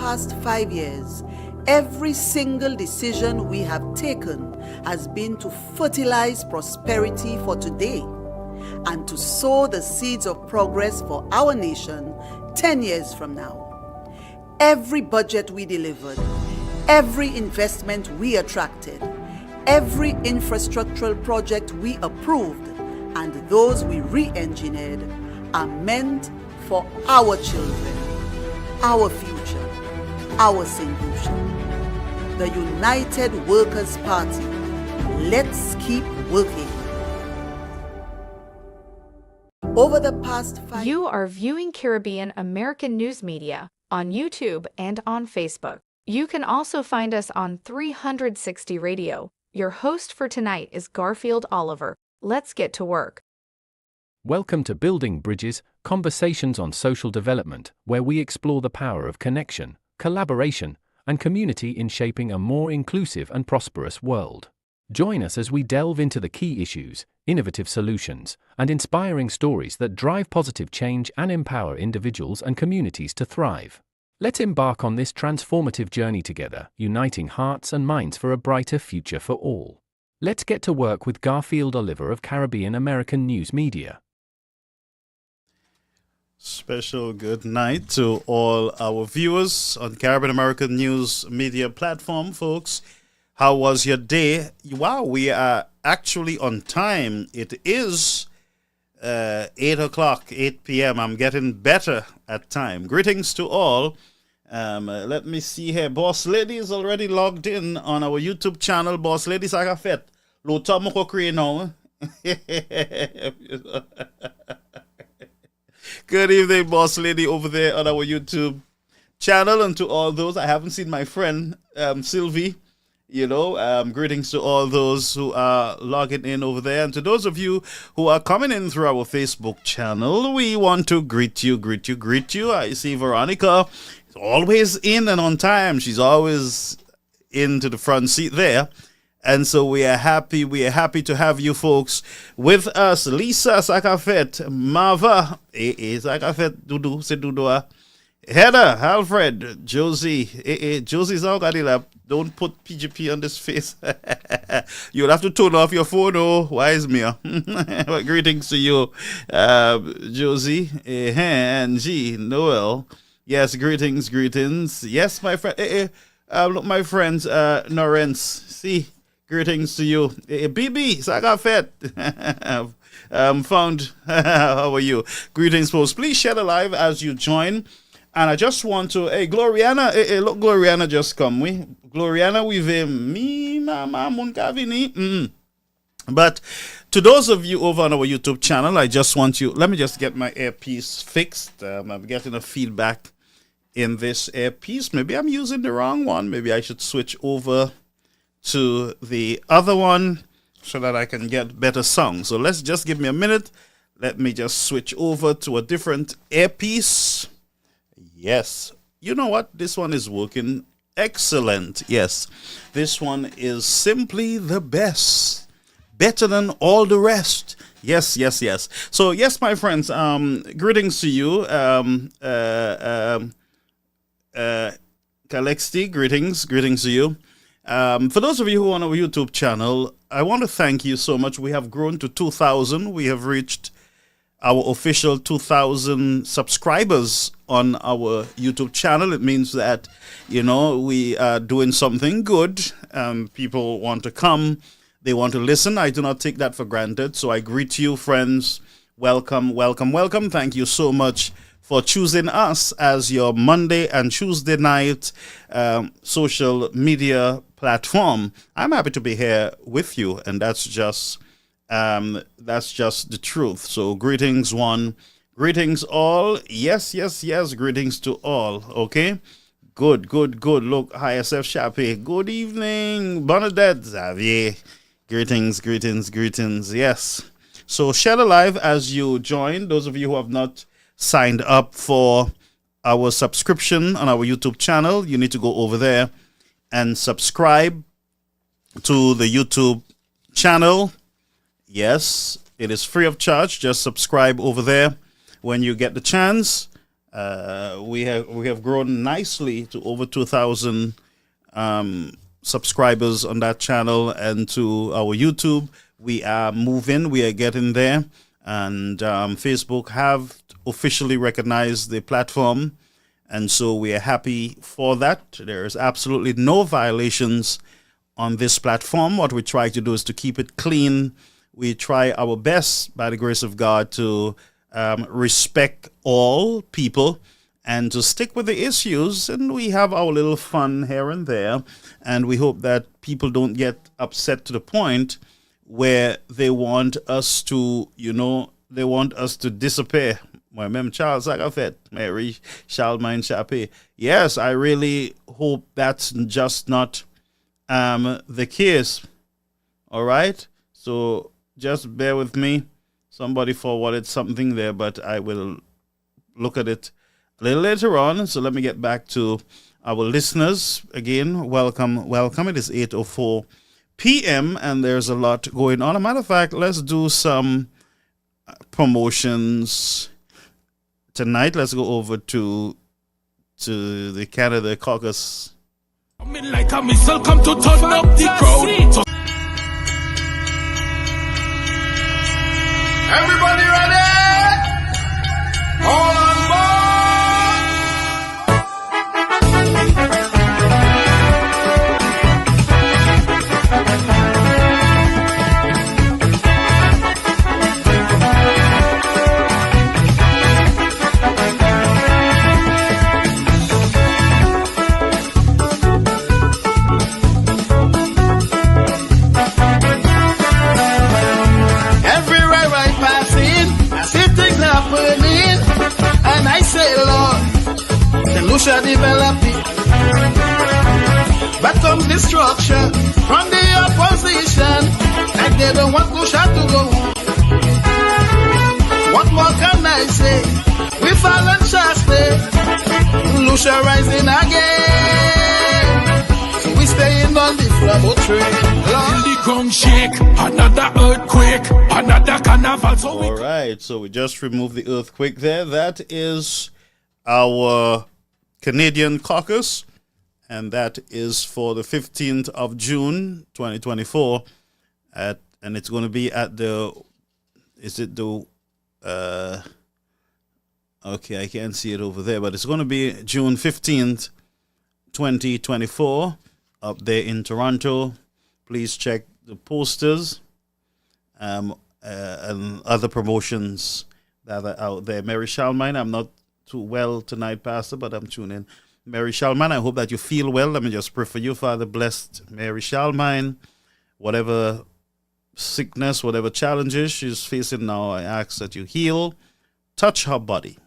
past 5 years, every single decision we have taken has been to fertilize prosperity for today and to sow the seeds of progress for our nation 10 years from now. Every budget we delivered, every investment we attracted, every infrastructural project we approved, and those we re-engineered are meant for our children, our future, our St. Lucia. The United Workers' Party. Let's keep working. Over the past 5 You are viewing Caribbean American News Media on YouTube and on Facebook. You can also find us on 360 Radio. Your host for tonight is Garfield Oliver. Let's get to work. Welcome to Building Bridges, Conversations on Social Development, where we explore the power of connection, collaboration, and community in shaping a more inclusive and prosperous world. Join us as we delve into the key issues, innovative solutions, and inspiring stories that drive positive change and empower individuals and communities to thrive. Let's embark on this transformative journey together, uniting hearts and minds for a brighter future for all. Let's get to work with Garfield Oliver of Caribbean American News Media. Special good night to all our viewers on Caribbean American News Media platform, folks. How was your day? Wow, we are actually on time. It is 8 o'clock, 8 p.m. I'm getting better at time. Greetings to all. Let me see here. Boss Lady is already logged in on our YouTube channel. Boss Lady Sagafet. Lota moko kre now. Good evening, Boss Lady over there on our YouTube channel. And to all those, I haven't seen my friend Sylvie. Greetings to all those who are logging in over there. And to those of you who are coming in through our Facebook channel, we want to greet you. I see Veronica is always in and on time. She's always into the front seat there. And so we are happy to have you folks with us. Lisa Sakafet, Mava, Sakafet, Dudu, Sedudua, Heather, Alfred, Josie, Josie's all got it up. Don't put PGP on this face. You'll have to turn off your phone, wise me. Greetings to you, Josie, Angie, Noel. Yes, greetings. Yes, my friend, look, my friends, Norrance, see, greetings to you. BB, Sagafet, found, how are you? Greetings, folks. Please share the live as you join. And I just want to, Gloriana, look, Gloriana just come. Gloriana, we've me, mama, munkavini. But to those of you over on our YouTube channel, I just want you, let me just get my earpiece fixed. I'm getting a feedback in this earpiece. Maybe I'm using the wrong one. Maybe I should switch over to the other one so that I can get better sound. So let's just give me a minute. Let me just switch over to a different earpiece. Yes. You know what? This one is working excellent. Yes. This one is simply the best. Better than all the rest. Yes. So, yes, my friends, greetings to you. Kalexti, greetings to you. For those of you who are on our YouTube channel, I want to thank you so much. We have grown to 2,000. We have reached our official 2,000 subscribers on our YouTube channel. It means that, we are doing something good. People want to come. They want to listen. I do not take that for granted. So I greet you, friends. Welcome. Thank you so much for choosing us as your Monday and Tuesday night social media platform. I'm happy to be here with you, and that's just the truth. So greetings one, greetings all. Yes, greetings to all. Okay, good. Look, ISF Chape, good evening. Bernadette Xavier, greetings. Yes. So share the live as you join. Those of you who have not signed up for our subscription on our YouTube channel, you need to go over there and subscribe to the YouTube channel. Yes, it is free of charge. Just subscribe over there when you get the chance. We have grown nicely to over 2,000 subscribers on that channel, and to our YouTube. We are moving. We are getting there, and Facebook have officially recognized the platform, and so we are happy for that. There is absolutely no violations on this platform. What we try to do is to keep it clean. We try our best, by the grace of God, to respect all people and to stick with the issues. And we have our little fun here and there. And we hope that people don't get upset to the point where they want us to, they want us to disappear. Well, Mem Charles, like I said, Mary Charlemagne Chappé. Yes, I really hope that's just not the case. All right? So just bear with me. Somebody forwarded something there, but I will look at it a little later on. So let me get back to our listeners. Again, welcome. It is 8:04 p.m. and there's a lot going on. As a matter of fact, let's do some promotions tonight. Let's go over to the Canada Caucus. Like a missile come to turn up the crowd. Everybody ready? All on LUCIA developing, but comes destruction from the opposition, and they don't want LUCIA to go on. What more can I say? We fall and shall stay. LUCIA rising again, so we staying on the flood train. The ground shake, another earthquake, another carnival. So all right, so we just removed the earthquake there. That is our Canadian Caucus, and that is for the 15th of June 2024 and it's going to be at the okay, I can't see it over there, but it's going to be June 15th 2024 up there in Toronto. Please check the posters and other promotions that are out there. Mary Charlemagne, I'm not too well tonight, Pastor, but I'm tuning in. Mary Charlemagne, I hope that you feel well. Let me just pray for you, Father. Blessed Mary Charlemagne, whatever sickness, whatever challenges she's facing now, I ask that you heal, touch her body,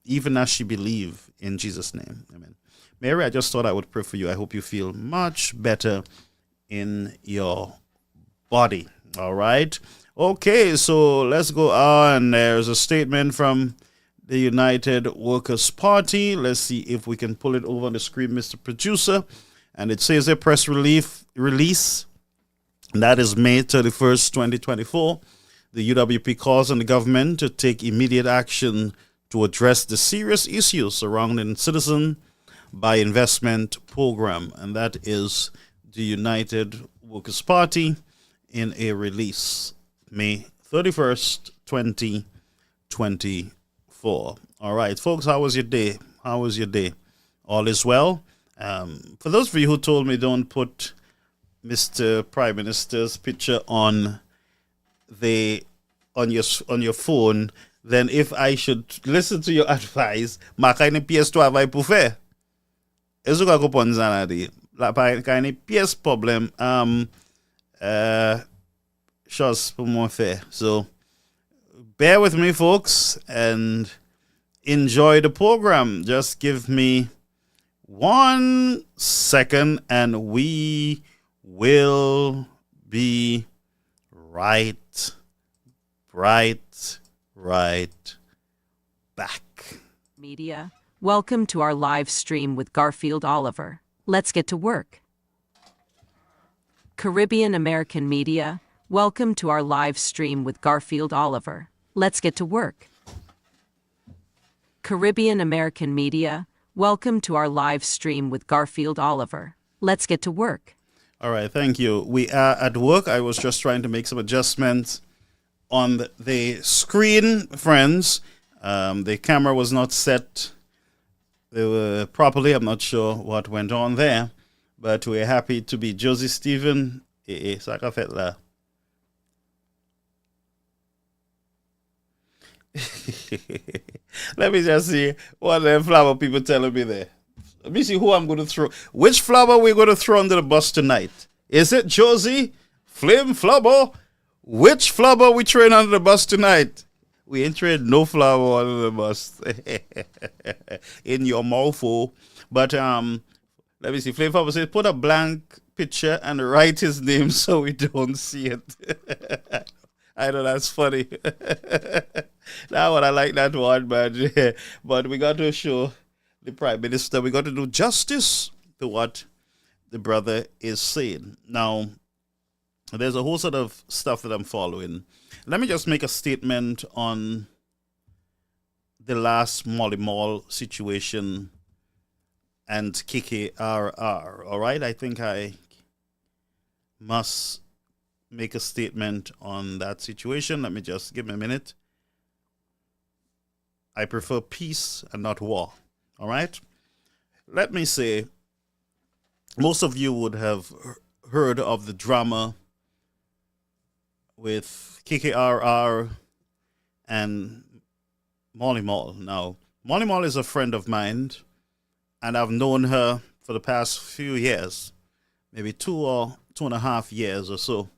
even as she believes, in Jesus' name. Amen. Mary, I just thought I would pray for you. I hope you feel much better in your body. All right. Okay, so let's go on. There's a statement from the United Workers' Party. Let's see if we can pull it over on the screen, Mr. Producer. And it says a press release. And that is May 31st, 2024. The UWP calls on the government to take immediate action to address the serious issues surrounding citizen by investment program. And that is the United Workers' Party in a release, May 31st, 2024. All right, folks, how was your day? How was your day? All is well? For those of you who told me don't put Mr. Prime Minister's picture on your phone, then if I should listen to your advice, makaini PS2 vai pou fe. Ezo ka kopon zanadi. La kaini PS problem shows pou mon fe. So bear with me, folks, and enjoy the program. Just give me 1 second and we will be right back. Media, welcome to our live stream with Garfield Oliver. Let's get to work. Caribbean American Media, welcome to our live stream with Garfield Oliver. Let's get to work. Caribbean American Media, welcome to our live stream with Garfield Oliver. Let's get to work. All right, thank you. We are at work. I was just trying to make some adjustments on the screen, friends. The camera was not set properly. I'm not sure what went on there, but we're happy to be Josie Stephen. Sakafetla. Let me just see what the flower people telling me there. Let me see who I'm going to throw. Which flower we're going to throw under the bus tonight? Is it Josie? Flame flower? Which flower we throwing under the bus tonight? We ain't throwing no flower under the bus. In your mouth, oh. But let me see. Flame flower says put a blank picture and write his name so we don't see it. I know that's funny. That one, I like that one, but we got to show the Prime Minister, we got to do justice to what the brother is saying. Now, there's a whole sort of stuff that I'm following. Let me just make a statement on the last Molly Mall situation and KKRR. All right, I think I must make a statement on that situation. Let me just give me a minute. I prefer peace and not war. All right? Let me say, most of you would have heard of the drama with KKRR and Molly Mall. Now, Molly Mall is a friend of mine, and I've known her for the past few years, maybe 2.5 years or so.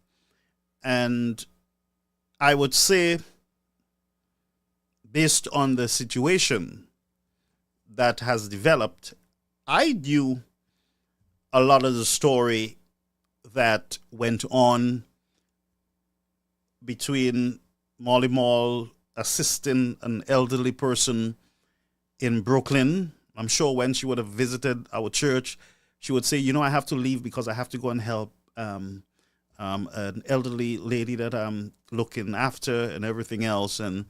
And I would say, based on the situation that has developed, I knew a lot of the story that went on between Molly Mall assisting an elderly person in Brooklyn. I'm sure when she would have visited our church, she would say, I have to leave because I have to go and help an elderly lady that I'm looking after and everything else. And,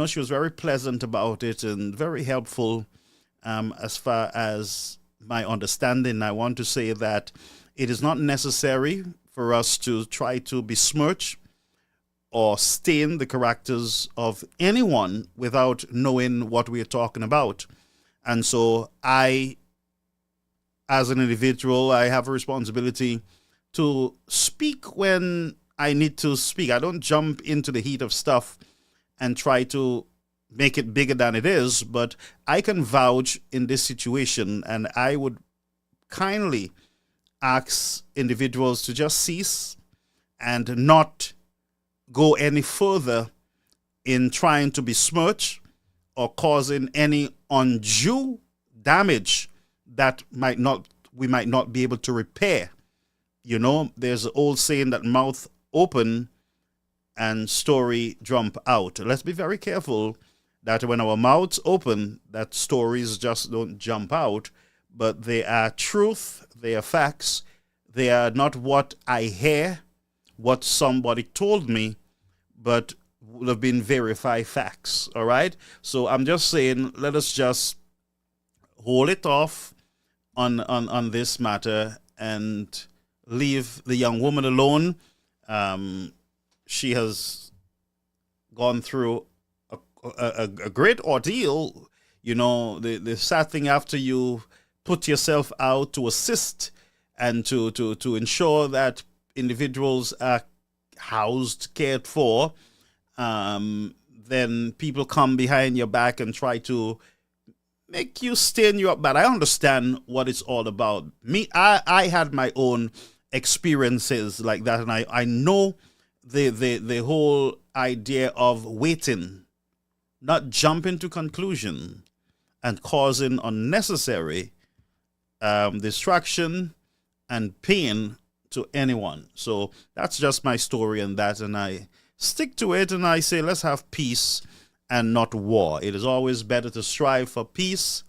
she was very pleasant about it and very helpful as far as my understanding. I want to say that it is not necessary for us to try to besmirch or stain the characters of anyone without knowing what we are talking about. And so I, as an individual, I have a responsibility to speak when I need to speak. I don't jump into the heat of stuff and try to make it bigger than it is, but I can vouch in this situation, and I would kindly ask individuals to just cease and not go any further in trying to besmirch or causing any undue damage that we might not be able to repair. There's an old saying that mouth open and story jump out. Let's be very careful that when our mouths open, that stories just don't jump out, but they are truth, they are facts, they are not what I hear, what somebody told me, but would have been verified facts, all right? So I'm just saying, let us just hold it off on this matter and leave the young woman alone. She has gone through a great ordeal. The sad thing, after you put yourself out to assist and to ensure that individuals are housed, cared for, then people come behind your back and try to make you stain you up. But I understand what it's all about. I had my own experiences like that, and I know the whole idea of waiting, not jumping to conclusion and causing unnecessary distraction and pain to anyone. So that's just my story on that, and I stick to it, and I say let's have peace and not war. It is always better to strive for peace,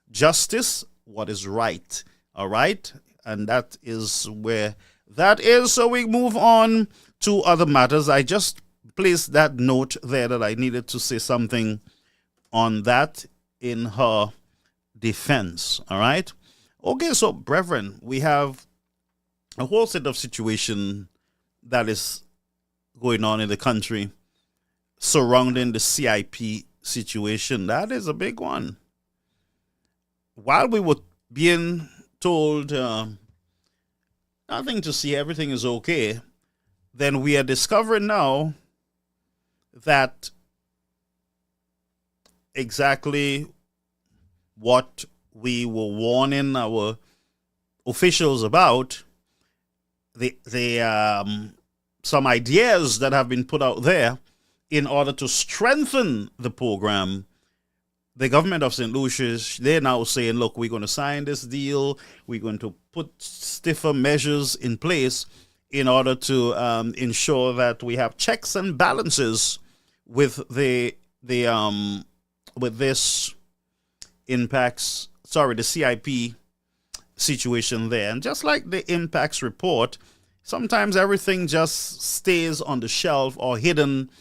justice, what is right. All right? And that is where that is. So we move on to other matters. I just placed that note there that I needed to say something on that in her defense. All right. Okay, so brethren, we have a whole set of situation that is going on in the country surrounding the CIP situation. That is a big one. While we were being told nothing to see, everything is okay, then we are discovering now that exactly what we were warning our officials about, some ideas that have been put out there in order to strengthen the program. The government of St. Lucia, they're now saying, look, we're going to sign this deal. We're going to put stiffer measures in place in order to ensure that we have checks and balances with the CIP situation there. And just like the impacts report, sometimes everything just stays on the shelf or hidden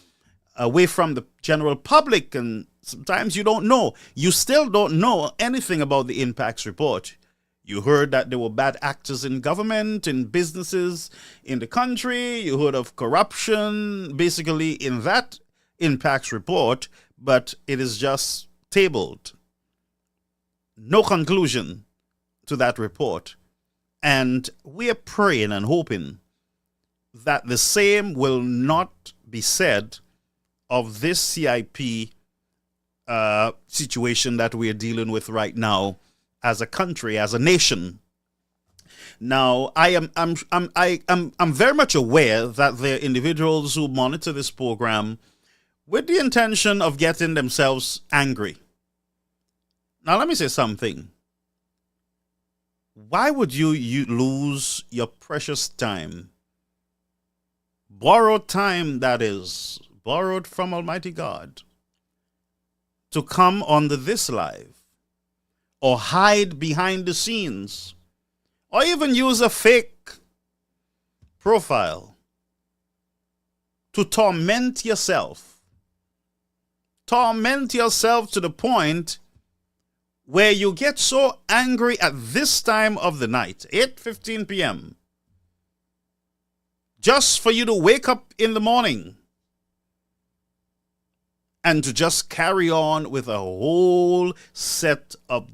away from the general public, and sometimes you don't know. You still don't know anything about the impacts report. You heard that there were bad actors in government, in businesses, in the country. You heard of corruption, basically, in that impacts report, but it is just tabled. No conclusion to that report. And we are praying and hoping that the same will not be said of this CIP situation that we are dealing with right now as a country, as a nation. Now, I'm very much aware that there are individuals who monitor this program with the intention of getting themselves angry. Now, let me say something. Why would you lose your precious time, borrowed time, that is, borrowed from Almighty God, to come onto this live or hide behind the scenes or even use a fake profile to torment yourself? Torment yourself to the point where you get so angry at this time of the night, 8:15 p.m., just for you to wake up in the morning and to just carry on with a whole set of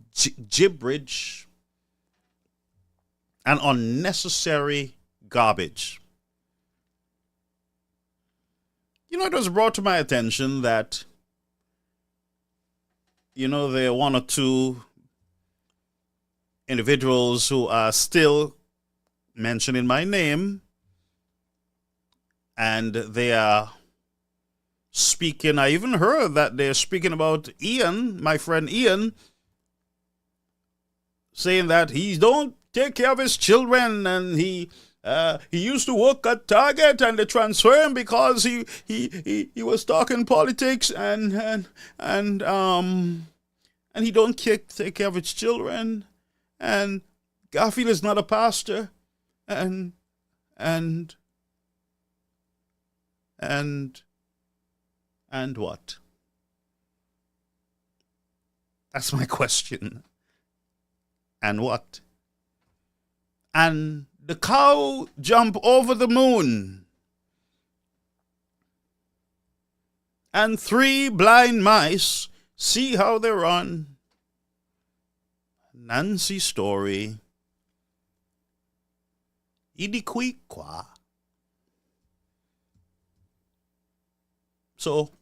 gibberish and unnecessary garbage. You know, it was brought to my attention that, there are one or two individuals who are still mentioning my name, and they are speaking. I even heard that they're speaking about Ian, my friend Ian, saying that he don't take care of his children, and he used to work at Target, and they transfer him because he was talking politics, and he don't take care of his children, and Garfield is not a pastor, and what? That's my question. And what? And the cow jump over the moon, and 3 blind mice see how they run. Nancy Story. Idiquiqua. So,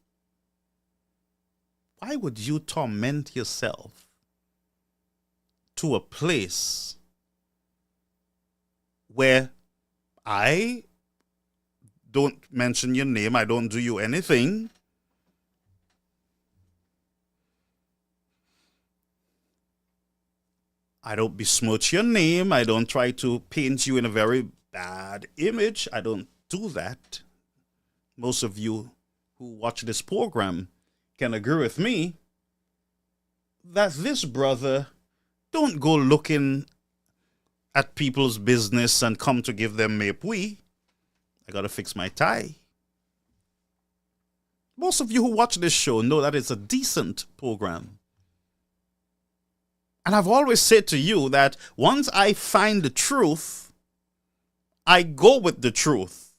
why would you torment yourself to a place where I don't mention your name, I don't do you anything, I don't besmirch your name, I don't try to paint you in a very bad image, I don't do that. Most of you who watch this program can agree with me that this brother don't go looking at people's business and come to give them mepui. I gotta fix my tie. Most of you who watch this show know that it's a decent program. And I've always said to you that once I find the truth, I go with the truth.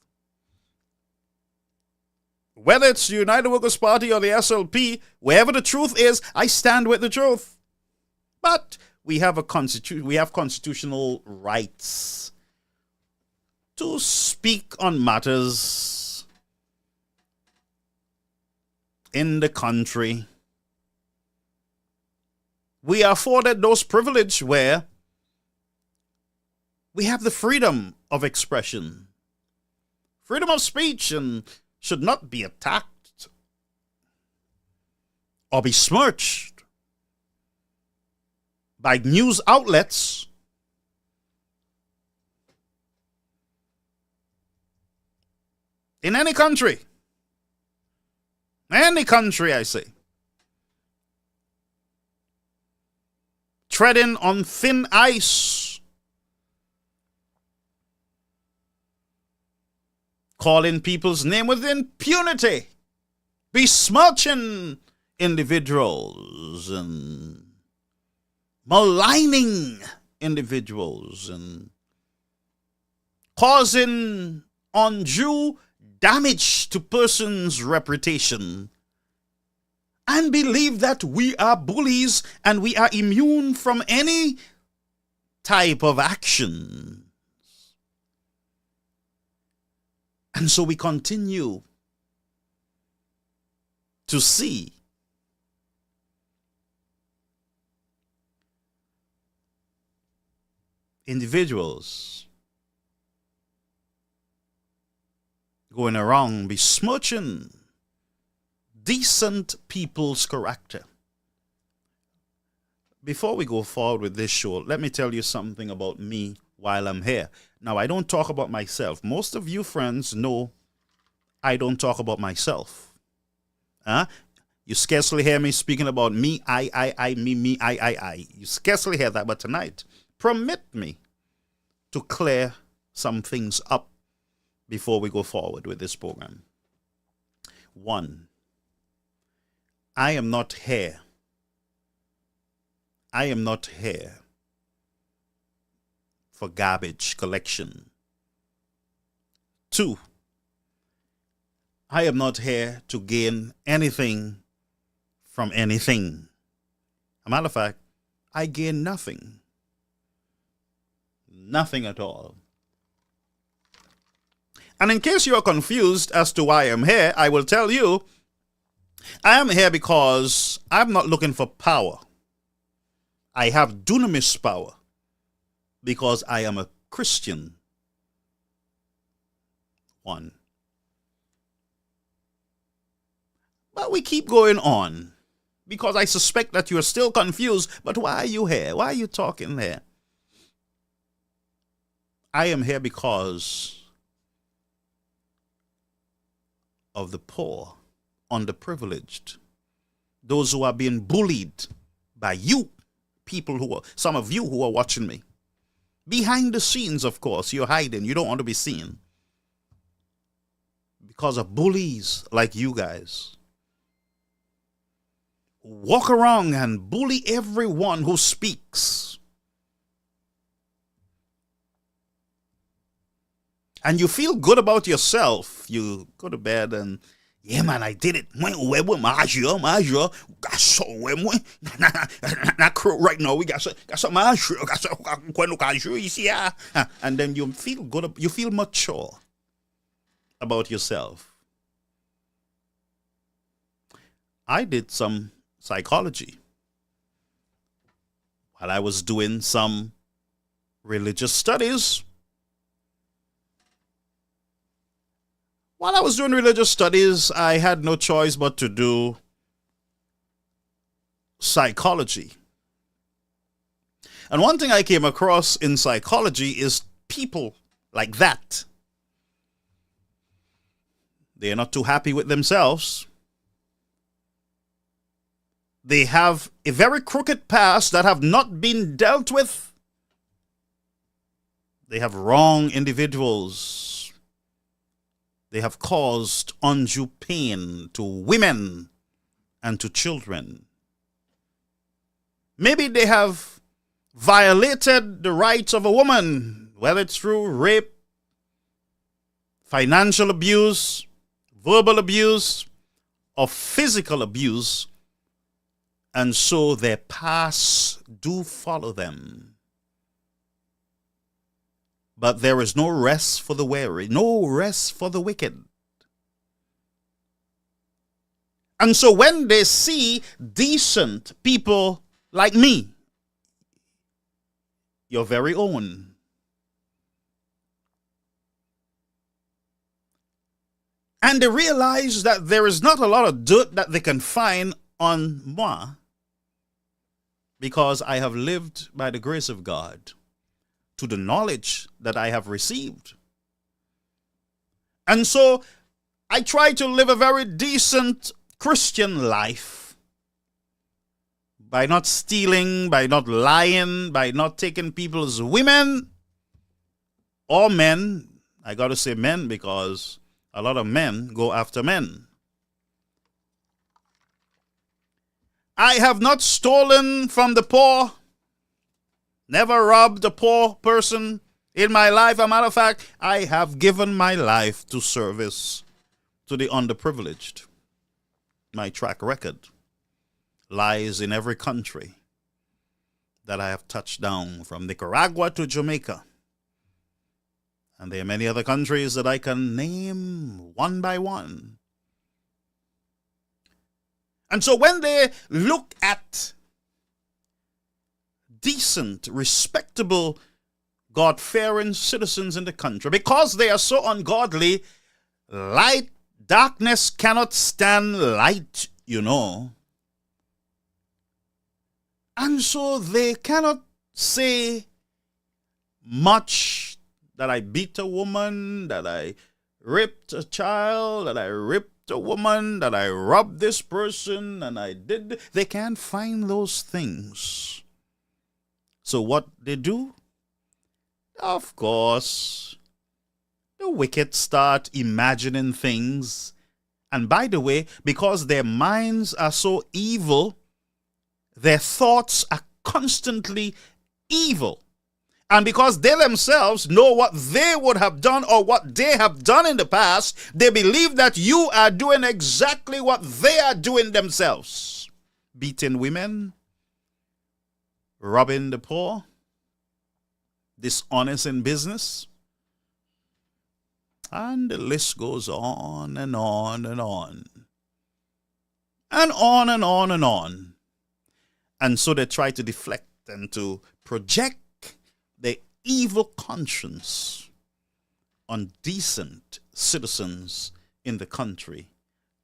Whether it's the United Workers' Party or the SLP, wherever the truth is, I stand with the truth. But we have constitutional rights to speak on matters in the country. We are afforded those privileges where we have the freedom of expression, freedom of speech, and should not be attacked or besmirched by news outlets in any country. Any country, I say. Treading on thin ice, calling people's name with impunity, besmirching individuals and maligning individuals and causing undue damage to persons' reputation, and believe that we are bullies and we are immune from any type of action. And so we continue to see individuals going around besmirching decent people's character. Before we go forward with this show, let me tell you something about me while I'm here. Now, I don't talk about myself. Most of you friends know I don't talk about myself. You scarcely hear me speaking about me, I, me, I. You scarcely hear that, but tonight, permit me to clear some things up before we go forward with this program. One, I am not here. I am not here for garbage collection. Two, I am not here to gain anything from anything. As a matter of fact, I gain nothing. Nothing at all. And in case you are confused as to why I'm here, I will tell you, I am here because I'm not looking for power. I have dunamis power because I am a Christian. One. But we keep going on because I suspect that you are still confused. But why are you here? Why are you talking there? I am here because of the poor, underprivileged, those who are being bullied by you, some of you who are watching me. Behind the scenes, of course, you're hiding. You don't want to be seen because of bullies like you guys. Walk around and bully everyone who speaks. And you feel good about yourself. You go to bed and, yeah, man, I did it. Right now, we got some, and then you feel good. You feel mature about yourself. I did some psychology while I was doing some religious studies. While I was doing religious studies, I had no choice but to do psychology. And one thing I came across in psychology is people like that. They are not too happy with themselves. They have a very crooked past that have not been dealt with. They have wrong individuals. They have caused undue pain to women and to children. Maybe they have violated the rights of a woman, whether it's through rape, financial abuse, verbal abuse, or physical abuse, and so their past do follow them. But there is no rest for the weary, no rest for the wicked. And so when they see decent people like me, your very own, and they realize that there is not a lot of dirt that they can find on moi, because I have lived by the grace of God to the knowledge that I have received. And so I try to live a very decent Christian life by not stealing, by not lying, by not taking people's women or men. I got to say men because a lot of men go after men. I have not stolen from the poor, never robbed a poor person in my life. As a matter of fact, I have given my life to service to the underprivileged. My track record lies in every country that I have touched down, from Nicaragua to Jamaica. And there are many other countries that I can name one by one. And so when they look at decent, respectable, God-fearing citizens in the country, because they are so ungodly, darkness cannot stand light, you know. And so they cannot say much, that I beat a woman, that I raped a child, that I raped a woman, that I robbed this person, and I did. They can't find those things. So what they do? Of course, the wicked start imagining things. And by the way, because their minds are so evil, their thoughts are constantly evil. And because they themselves know what they would have done or what they have done in the past, they believe that you are doing exactly what they are doing themselves. Beating women, robbing the poor, dishonest in business. And the list goes on and on and on. And on and on and on. And so they try to deflect and to project their evil conscience on decent citizens in the country,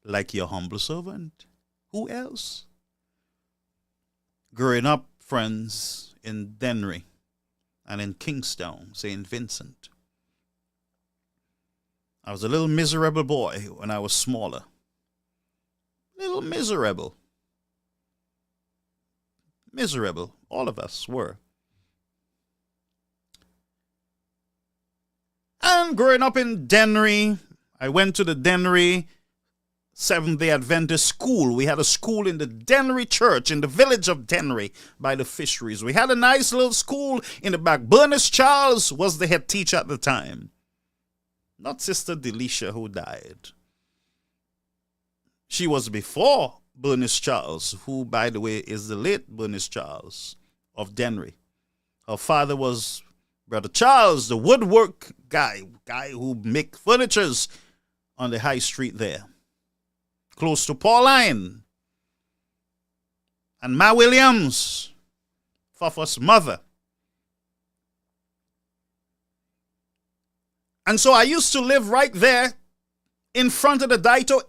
like your humble servant. Who else? Growing up, friends, in Dennery and in Kingstown, St. Vincent, I was a little miserable boy when I was smaller. Little miserable. Miserable. All of us were. And growing up in Dennery, I went to the Dennery Seventh-day Adventist school. We had a school in the Dennery church in the village of Dennery by the fisheries. We had a nice little school in the back. Bernice Charles was the head teacher at the time. Not Sister Delicia, who died. She was before Bernice Charles, who, by the way, is the late Bernice Charles of Dennery. Her father was Brother Charles, the woodwork guy who make furnitures on the high street there, close to Pauline. And Ma Williams, Fuffus' mother. And so I used to live right there in front of the Dito,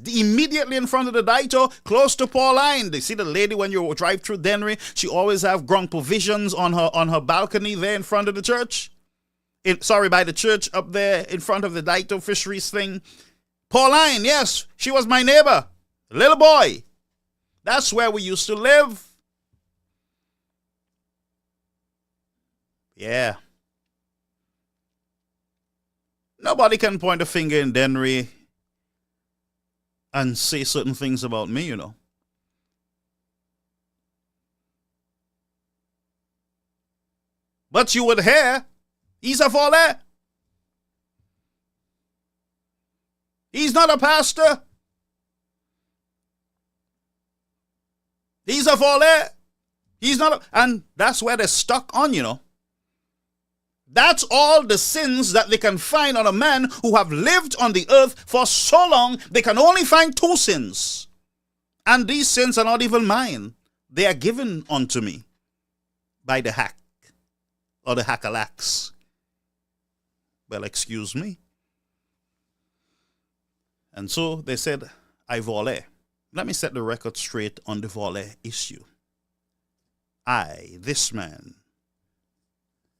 immediately in front of the Dito, close to Pauline. You see the lady when you drive through Dennery, she always have grunk provisions on her balcony there in front of the church. By the church up there in front of the Dito fisheries thing. Pauline, yes, she was my neighbor, little boy. That's where we used to live. Yeah. Nobody can point a finger in Dennery and say certain things about me, you know. But you would hear, he's a volet. He's not a pastor. He's a volet. He's not and that's where they're stuck on, you know. That's all the sins that they can find on a man who have lived on the earth for so long. They can only find 2 sins. And these sins are not even mine. They are given unto me by the hack or the hackalacks. Well, excuse me. And so they said, I volley. Let me set the record straight on the volley issue. I, this man,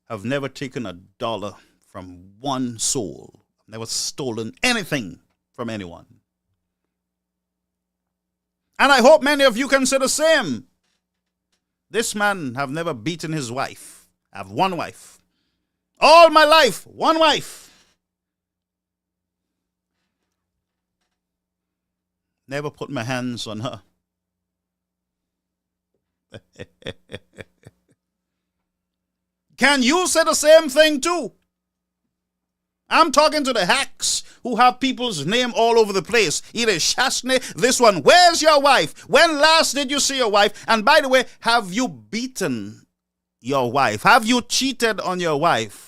have never taken $1 from one soul. I've never stolen anything from anyone. And I hope many of you can say the same. This man have never beaten his wife. I have one wife. All my life, one wife. Never put my hands on her. Can you say the same thing too? I'm talking to the hacks who have people's name all over the place. Either Shasney, this one. Where's your wife? When last did you see your wife? And by the way, have you beaten your wife? Have you cheated on your wife?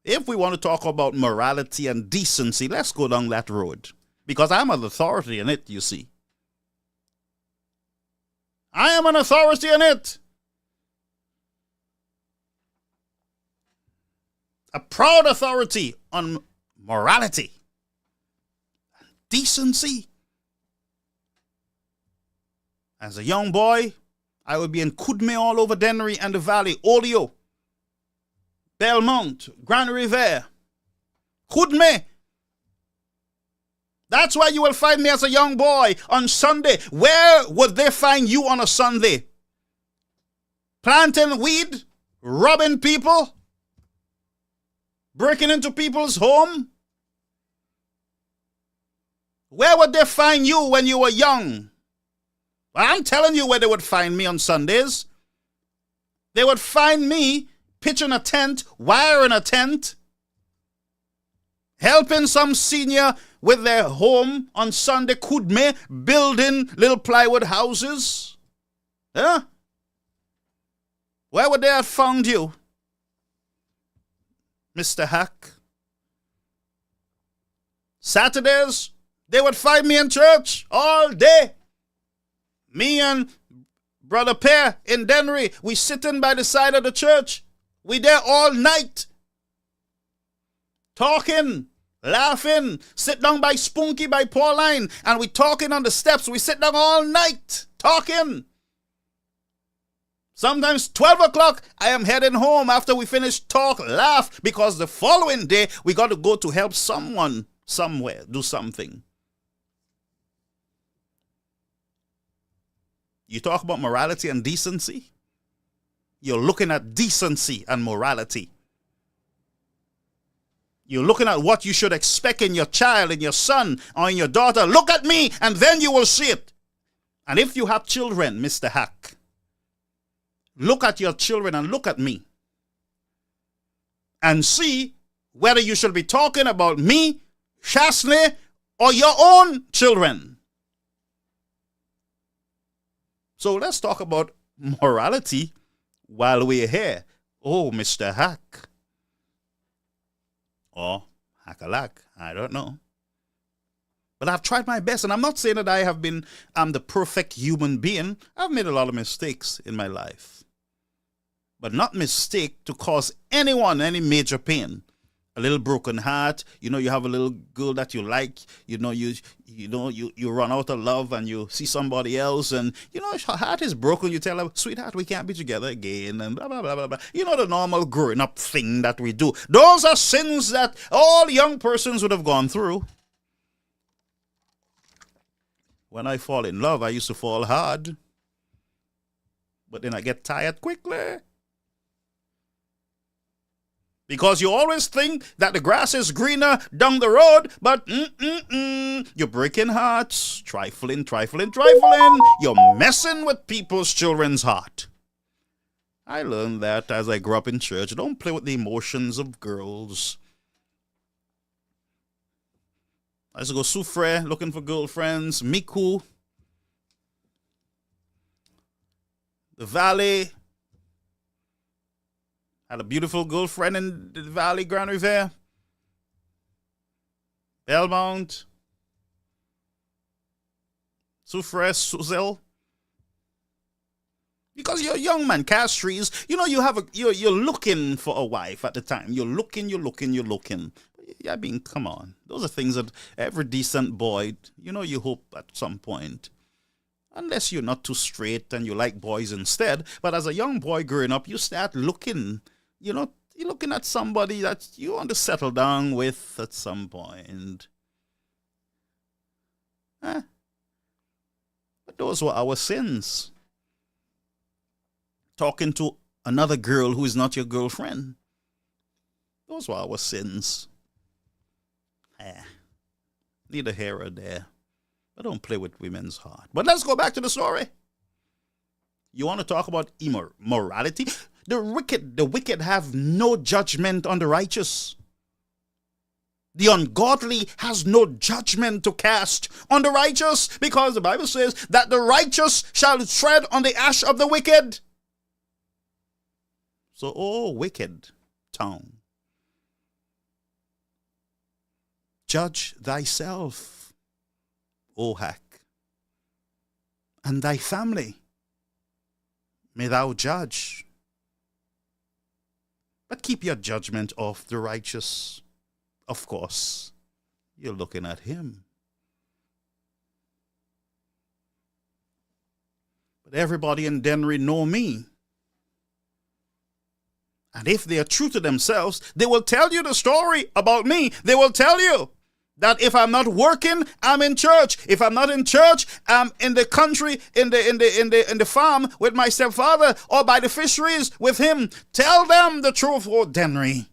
If we want to talk about morality and decency, let's go down that road. Because I'm an authority in it, you see. I am an authority in it. A proud authority on morality, decency. As a young boy, I would be in Kudme all over Dennery and the Valley, Olio, Belmont, Grand Riviere, Kudme. That's why you will find me as a young boy on Sunday. Where would they find you on a Sunday? Planting weed? Robbing people? Breaking into people's home? Where would they find you when you were young? Well, I'm telling you where they would find me on Sundays. They would find me pitching a tent, wiring a tent, helping some senior with their home on Sunday, Kudme, building little plywood houses. Huh? Where would they have found you, Mr. Hack? Saturdays, they would find me in church all day. Me and Brother Pear in Dennery, we sitting by the side of the church. We there all night. Talking, laughing, sit down by Spunky, by Pauline, and we talking on the steps. We sit down all night, talking. Sometimes 12 o'clock, I am heading home after we finish talk, laugh, because the following day, we got to go to help someone, somewhere, do something. You talk about morality and decency? You're looking at decency and morality. You're looking at what you should expect in your child, in your son, or in your daughter. Look at me, and then you will see it. And if you have children, Mr. Hack, look at your children and look at me. And see whether you should be talking about me, Shasney, or your own children. So let's talk about morality while we're here. Oh, Mr. Hack. Or Hackalak, I don't know. But I've tried my best, and I'm not saying that I'm the perfect human being. I've made a lot of mistakes in my life. But not mistake to cause anyone any major pain. A little broken heart, you have a little girl that you like, you run out of love and you see somebody else and, her heart is broken. You tell her, sweetheart, we can't be together again and blah, blah, blah, blah, blah. The normal growing up thing that we do. Those are sins that all young persons would have gone through. When I fall in love, I used to fall hard. But then I get tired quickly. Because you always think that the grass is greener down the road, but you're breaking hearts, trifling. You're messing with people's children's heart. I learned that as I grew up in church. Don't play with the emotions of girls. I used to go Soufre, looking for girlfriends, Miku, the Valley. Had a beautiful girlfriend in the Valley, Grand Riviere. Belmont. Soufre, Suzel. Because you're a young man, Castries, you're looking for a wife at the time. You're looking. I mean, come on. Those are things that every decent boy, you hope at some point. Unless you're not too straight and you like boys instead. But as a young boy growing up, you start looking, you're looking at somebody that you want to settle down with at some point. But those were our sins. Talking to another girl who is not your girlfriend. Those were our sins. Neither here or there. But don't play with women's heart. But let's go back to the story. You want to talk about immorality? The wicked have no judgment on the righteous. The ungodly has no judgment to cast on the righteous, because the Bible says that the righteous shall tread on the ash of the wicked. So, oh, wicked town, judge thyself, O Hack, and thy family may thou judge. But keep your judgment of the righteous. Of course, you're looking at him. But everybody in Dennery know me. And if they are true to themselves, they will tell you the story about me. They will tell you that if I'm not working, I'm in church. If I'm not in church, I'm in the country, in the farm with my stepfather, or by the fisheries with him. Tell them the truth, O Dennery.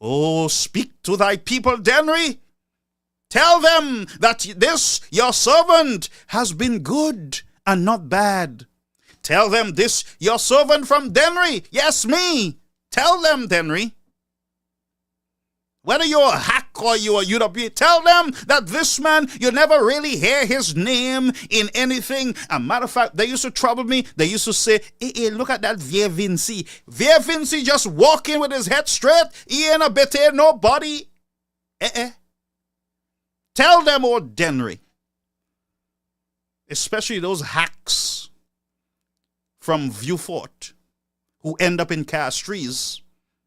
Oh, speak to thy people, Dennery. Tell them that this, your servant, has been good and not bad. Tell them this, your servant from Dennery. Yes, me. Tell them, Dennery. Whether you're a hack or you're a UW, tell them that this man, you never really hear his name in anything. A matter of fact, they used to trouble me. They used to say, hey, look at that Vier Vinci. Vier Vinci just walking with his head straight. He ain't a bit nobody. Tell them, old Dennery. Especially those hacks from Vieux-Fort who end up in Castries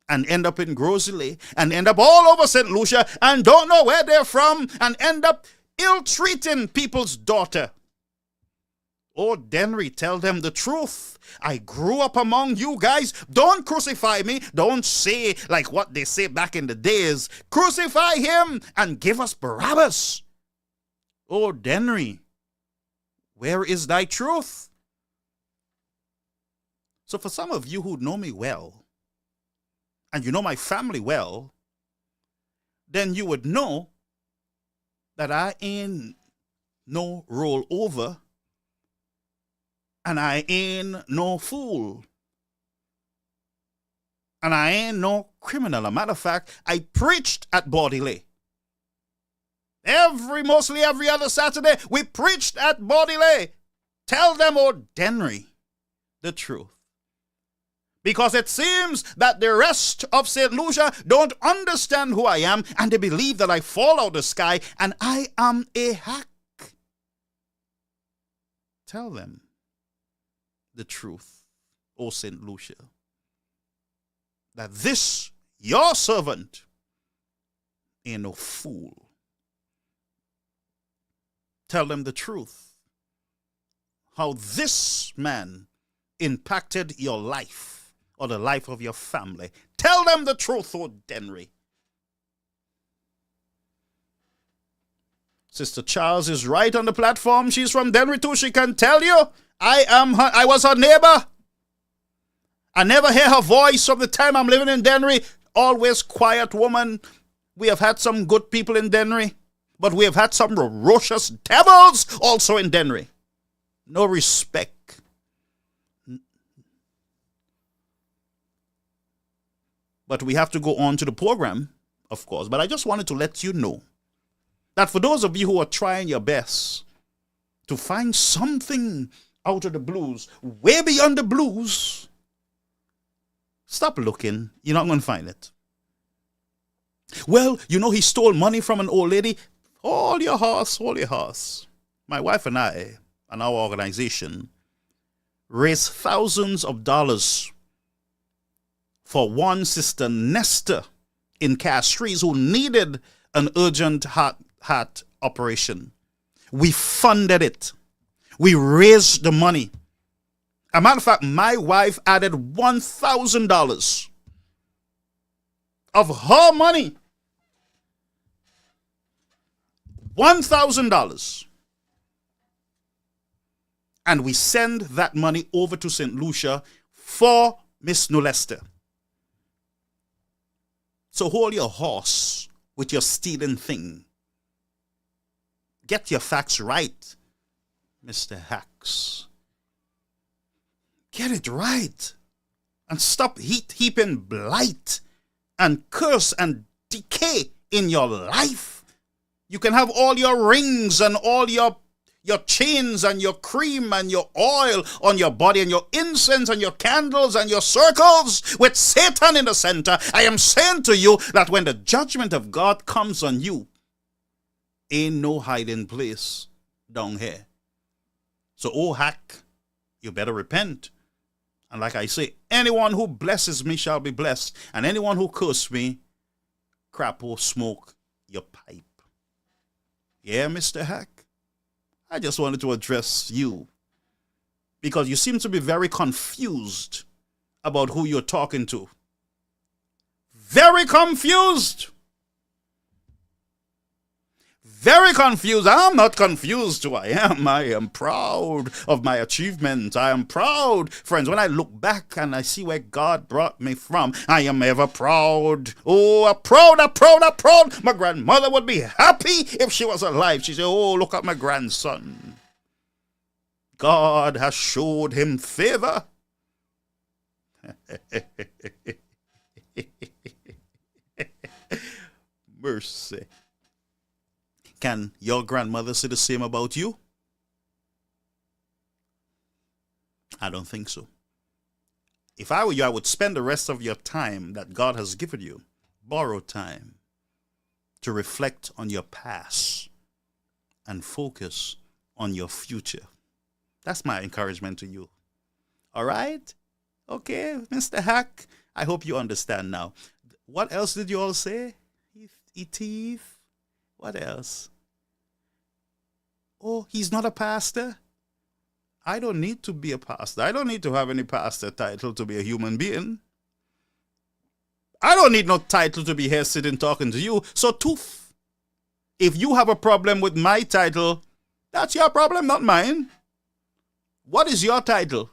and end up in Grosley and end up all over St. Lucia and don't know where they're from and end up ill-treating people's daughter. Oh, Dennery, tell them the truth. I grew up among you guys. Don't crucify me. Don't say like what they say back in the days. Crucify him and give us Barabbas. Oh, Dennery, where is thy truth? So for some of you who know me well, and you know my family well, then you would know that I ain't no rollover, and I ain't no fool, and I ain't no criminal. A matter of fact, I preached at Bodiley. Mostly every other Saturday, we preached at Bodiley. Tell them, oh Dennery, the truth. Because it seems that the rest of St. Lucia don't understand who I am, and they believe that I fall out of the sky and I am a hack. Tell them the truth, O St. Lucia, that this, your servant, ain't no fool. Tell them the truth, how this man impacted your life or the life of your family. Tell them the truth, O Dennery. Sister Charles is right on the platform. She's from Dennery too. She can tell you, I was her neighbor. I never hear her voice from the time I'm living in Dennery. Always quiet woman. We have had some good people in Dennery, but we have had some ferocious devils also in Dennery. No respect. But we have to go on to the program, of course. But I just wanted to let you know that for those of you who are trying your best to find something out of the blues, way beyond the blues, stop looking. You're not going to find it. Well, you know, he stole money from an old lady. Hold your horse, hold your horse. My wife and I and our organization raised thousands of dollars for one sister, Nesta, in Castries, who needed an urgent heart operation. We funded it. We raised the money. As a matter of fact, my wife added $1,000 of her money. $1,000. And we send that money over to St. Lucia for Miss Nolester. So hold your horse with your stealing thing. Get your facts right, Mr. Hacks. Get it right. And stop heaping blight and curse and decay in your life. You can have all your rings and all your chains and your cream and your oil on your body and your incense and your candles and your circles with Satan in the center. I am saying to you that when the judgment of God comes on you, ain't no hiding place down here. So, oh hack, you better repent. And like I say, anyone who blesses me shall be blessed. And anyone who curses me, crap or smoke your pipe. Yeah, Mr. Hack? I just wanted to address you because you seem to be very confused about who you're talking to. Very confused. Very confused. I'm not confused who I am. I am proud of my achievement. I am proud. Friends, when I look back and I see where God brought me from, I am ever proud. Oh, proud. My grandmother would be happy if she was alive. She said, oh, look at my grandson. God has showed him favor. Mercy. Can your grandmother say the same about you? I don't think so. If I were you, I would spend the rest of your time that God has given you, borrowed time, to reflect on your past and focus on your future. That's my encouragement to you. All right? Okay, Mr. Hack, I hope you understand now. What else did you all say? Eve? What else? Oh, he's not a pastor? I don't need to be a pastor. I don't need to have any pastor title to be a human being. I don't need no title to be here sitting talking to you. So, toof. If you have a problem with my title, that's your problem, not mine. What is your title?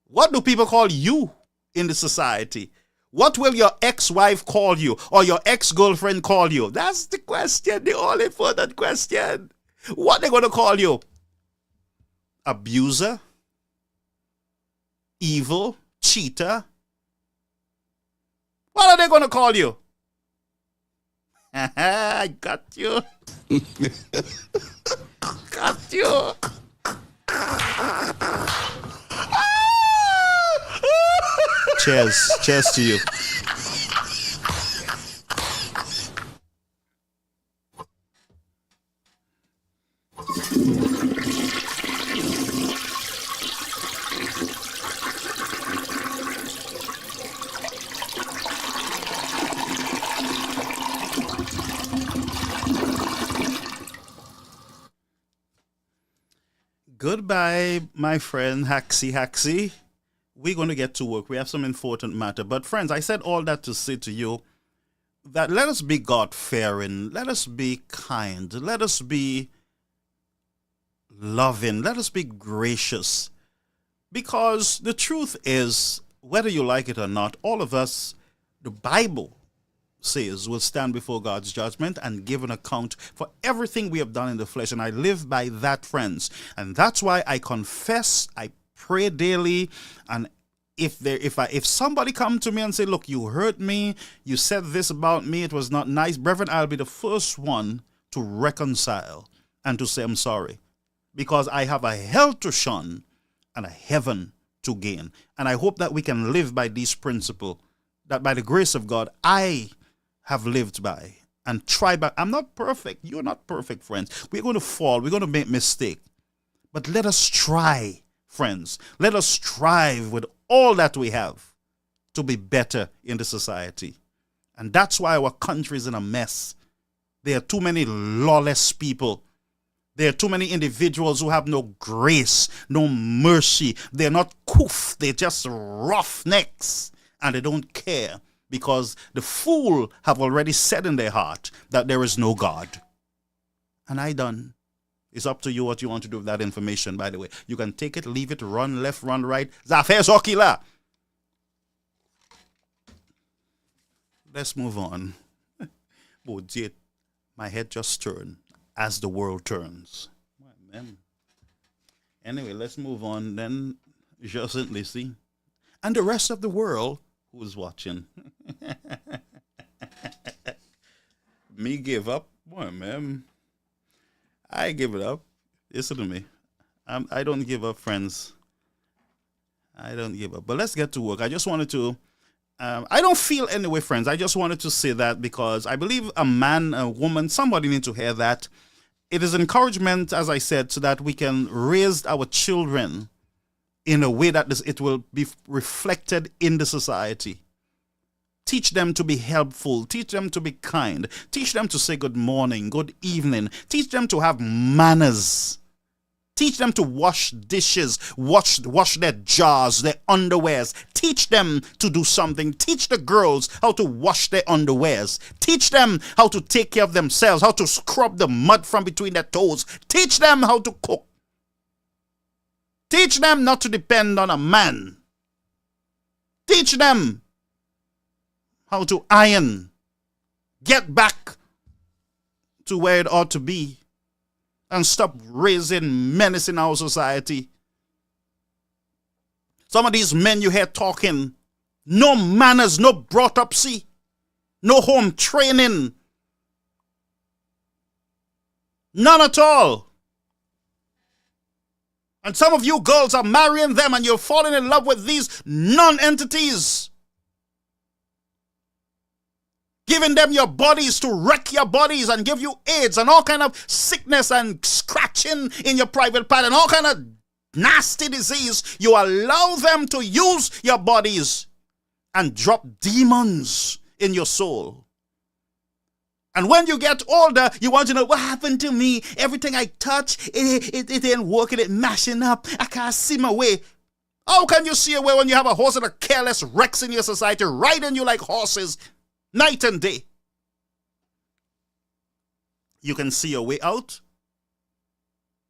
What do people call you in the society? What will your ex-wife call you or your ex-girlfriend call you? That's the question, the all important question. What they going to call you? Abuser? Evil? Cheater? What are they going to call you? I got you. Got you. Cheers. Cheers to you. Goodbye, my friend Haxy. We're going to get to work. We have some important matter. But friends, I said all that to say to you that let us be God-fearing. Let us be kind. Let us be loving. Let us be gracious. Because the truth is, whether you like it or not, all of us, the Bible says, will stand before God's judgment and give an account for everything we have done in the flesh. And I live by that, friends. And that's why I confess, I pray daily. And if somebody come to me and say, look, you hurt me, you said this about me, it was not nice, brethren, I'll be the first one to reconcile and to say I'm sorry. Because I have a hell to shun and a heaven to gain. And I hope that we can live by these principles, that by the grace of God, I have lived by and try by. I'm not perfect. You're not perfect, friends. We're going to fall. We're going to make mistakes. But let us try, friends. Let us strive with all that we have to be better in the society. And that's why our country is in a mess. There are too many lawless people. There are too many individuals who have no grace, no mercy. They're not koof. They're just roughnecks. And they don't care. Because the fool have already said in their heart that there is no God. And I done. It's up to you what you want to do with that information, by the way. You can take it, leave it, run left, run right. Zafes Okila. Let's move on. Oh, dear. My head just turned as the world turns. Amen. Anyway, let's move on then. Just Lissy. And the rest of the world who's watching. Me give up? Boy, man. I give it up. Listen to me. I don't give up, friends. I don't give up. But let's get to work. I just wanted to, I don't feel anyway, friends. I just wanted to say that because I believe a man, a woman, somebody needs to hear that. It is encouragement, as I said, so that we can raise our children in a way that it will be reflected in the society. Teach them to be helpful. Teach them to be kind. Teach them to say good morning, good evening. Teach them to have manners. Teach them to wash dishes, wash their jars, their underwears. Teach them to do something. Teach the girls how to wash their underwears. Teach them how to take care of themselves, how to scrub the mud from between their toes. Teach them how to cook. Teach them not to depend on a man. Teach them how to iron. Get back to where it ought to be. And stop raising menace in our society. Some of these men you hear talking, no manners, no brought up, see, no home training. None at all. And some of you girls are marrying them and you're falling in love with these non-entities. Giving them your bodies to wreck your bodies and give you AIDS and all kind of sickness and scratching in your private part and all kind of nasty disease. You allow them to use your bodies and drop demons in your soul. And when you get older, you want to know what happened to me. Everything I touch, it ain't working, it mashing up. I can't see my way. How can you see a way when you have a horse that are careless wrecks in your society riding you like horses night and day? You can see your way out.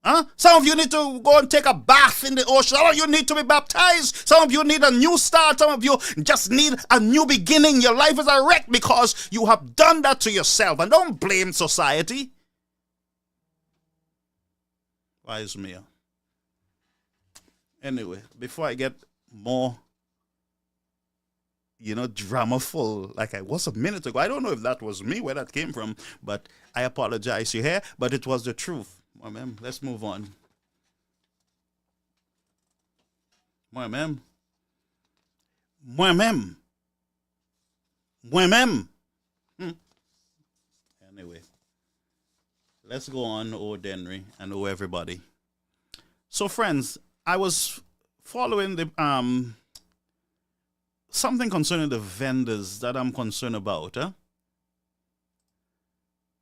Huh? Some of you need to go and take a bath in the ocean. Some of you need to be baptized. Some of you need a new start. Some of you just need a new beginning. Your life is a wreck because you have done that to yourself. And don't blame society. Wise me. Anyway, before I get more dramaful like I was a minute ago. I don't know if that was me, where that came from, but I apologize, you hear? But it was the truth. Let's move on. Anyway, let's go on, Denry, and everybody. So, friends, I was following the something concerning the vendors that I'm concerned about.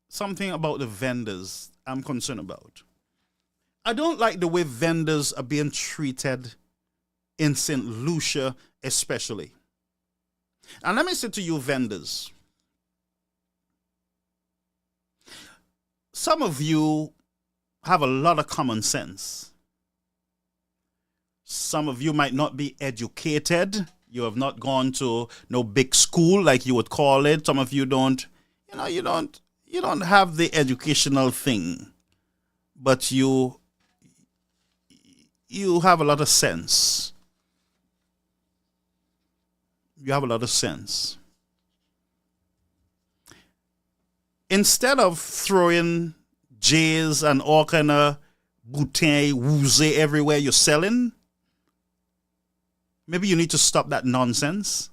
Something about the vendors I'm concerned about. I don't like the way vendors are being treated in St. Lucia especially. And let me say to you vendors, some of you have a lot of common sense. Some of you might not be educated. You have not gone to no big school like you would call it. Some of you don't, you don't have the educational thing, but you have a lot of sense. You have a lot of sense. Instead of throwing J's and all kind of bouteille, woozy everywhere you're selling, maybe you need to stop that nonsense.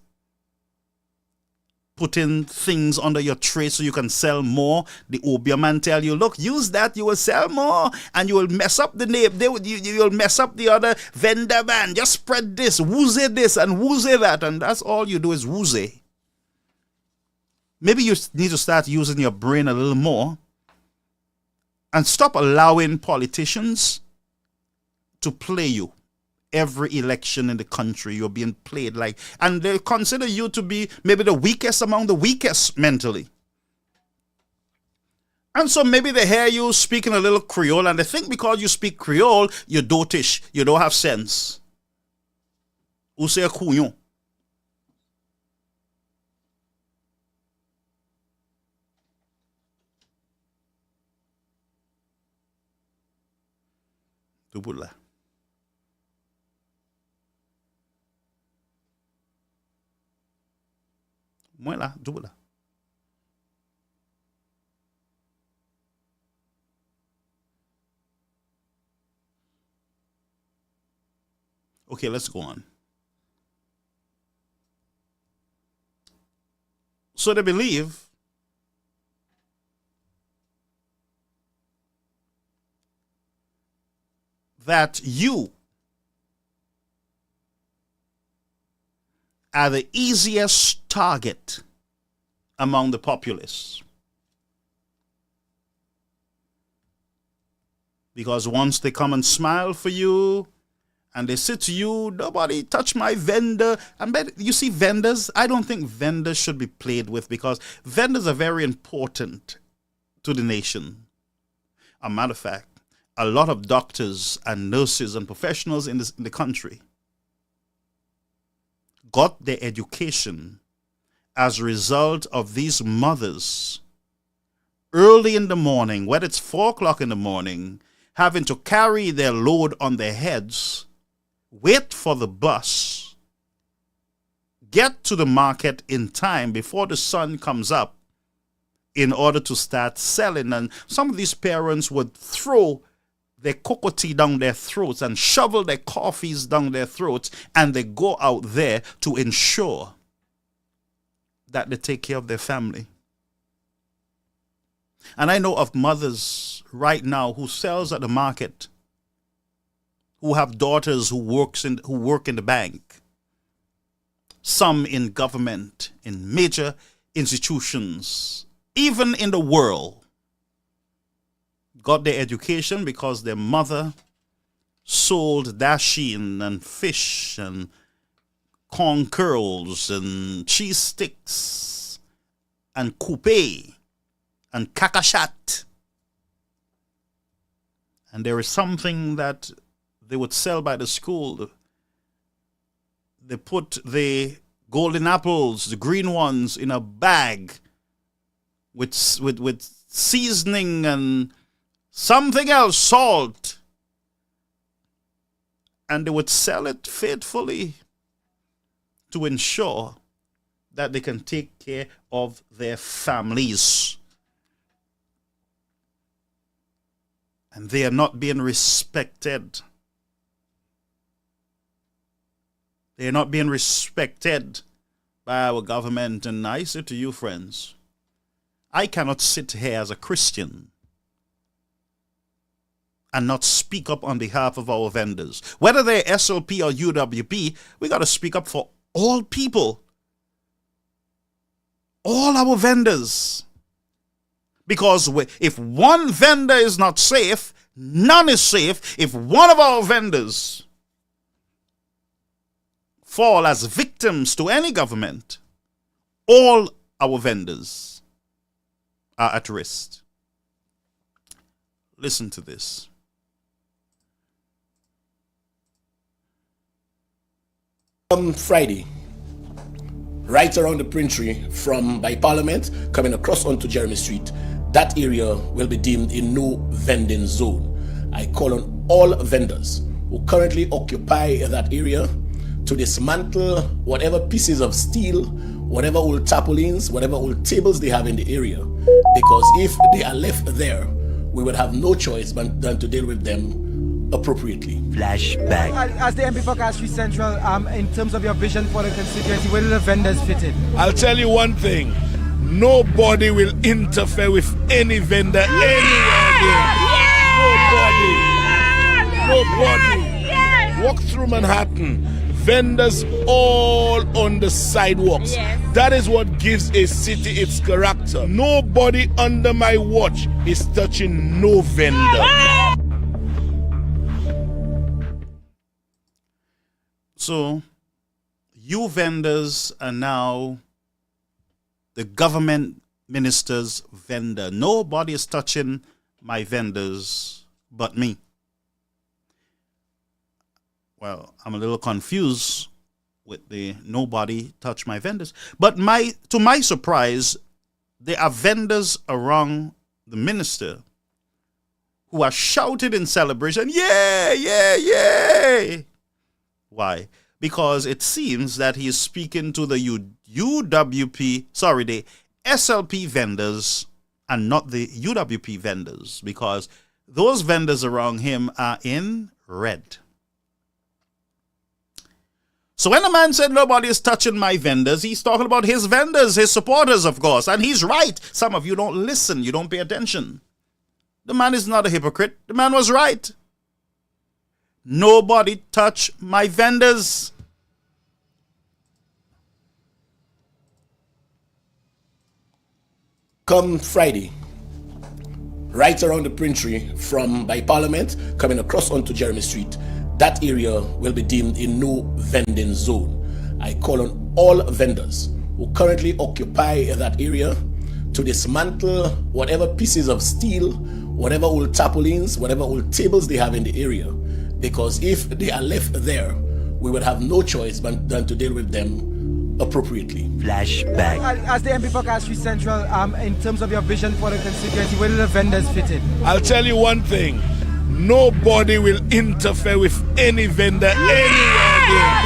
Putting things under your tray so you can sell more. The Obia man tell you, look, use that, you will sell more, and you will mess up the name. You'll mess up the other vendor man. Just spread this, woozy this, and woozy that, and that's all you do is woozy. Maybe you need to start using your brain a little more and stop allowing politicians to play you. Every election in the country, you're being played like, and they consider you to be maybe the weakest among the weakest mentally. And so maybe they hear you speaking a little Creole, and they think because you speak Creole, you're dotish, you don't have sense. Ou c'est couillon. Double là. Moi là, double là. Okay, let's go on. So they believe that you are the easiest target among the populace. Because once they come and smile for you, and they say to you, nobody touch my vendor. And you see, vendors, I don't think vendors should be played with, because vendors are very important to the nation. As a matter of fact, a lot of doctors and nurses and professionals in the country got their education as a result of these mothers early in the morning, whether it's 4 o'clock in the morning, having to carry their load on their heads, wait for the bus, get to the market in time before the sun comes up in order to start selling. And some of these parents would throw their cocoa tea down their throats and shovel their coffees down their throats, and they go out there to ensure that they take care of their family. And I know of mothers right now who sells at the market, who have daughters who work in the bank, some in government, in major institutions, even in the world, got their education because their mother sold dasheen and fish and corn curls and cheese sticks and coupe and kakashat. And there is something that they would sell by the school. They put the golden apples, the green ones, in a bag with seasoning and something else, salt. And they would sell it faithfully to ensure that they can take care of their families. And they are not being respected. They are not being respected by our government. And I say to you, friends, I cannot sit here as a Christian and not speak up on behalf of our vendors. Whether they're SLP or UWP, we got to speak up for all people. All our vendors. Because if one vendor is not safe, none is safe. If one of our vendors fall as victims to any government, all our vendors are at risk. Listen to this. Friday, right around the Printry from by Parliament, coming across onto Jeremy Street, that area will be deemed a no vending zone. I call on all vendors who currently occupy that area to dismantle whatever pieces of steel, whatever old tarpaulins, whatever old tables they have in the area. Because if they are left there, we will have no choice but than to deal with them appropriately. Flashback. As the MP for Castries Central, in terms of your vision for the constituency, where do the vendors fit in? I'll tell you one thing. Nobody will interfere with any vendor anywhere there. Nobody. Walk through Manhattan. Vendors all on the sidewalks. That is what gives a city its character. Nobody under my watch is touching no vendor. So, you vendors are now the government minister's vendor. Nobody is touching my vendors but me. Well, I'm a little confused with the nobody touch my vendors. But to my surprise, there are vendors around the minister who are shouting in celebration, "Yeah, yeah, yeah!" Why? Because it seems that he is speaking to the the SLP vendors and not the UWP vendors, because those vendors around him are in red. So when a man said nobody is touching my vendors, he's talking about his vendors, his supporters, of course. And he's right. Some of you don't listen. You don't pay attention. The man is not a hypocrite. The man was right. Nobody touch my vendors. Come Friday, right around the Printry from by Parliament, coming across onto Jeremy Street, that area will be deemed a no vending zone. I call on all vendors who currently occupy that area to dismantle whatever pieces of steel, whatever old tarpaulins, whatever old tables they have in the area. Because if they are left there, we will have no choice but than to deal with them appropriately. Flashback. As the MP for Castries Central, in terms of your vision for the constituency, where do the vendors fit in? I'll tell you one thing. Nobody will interfere with any vendor anywhere there.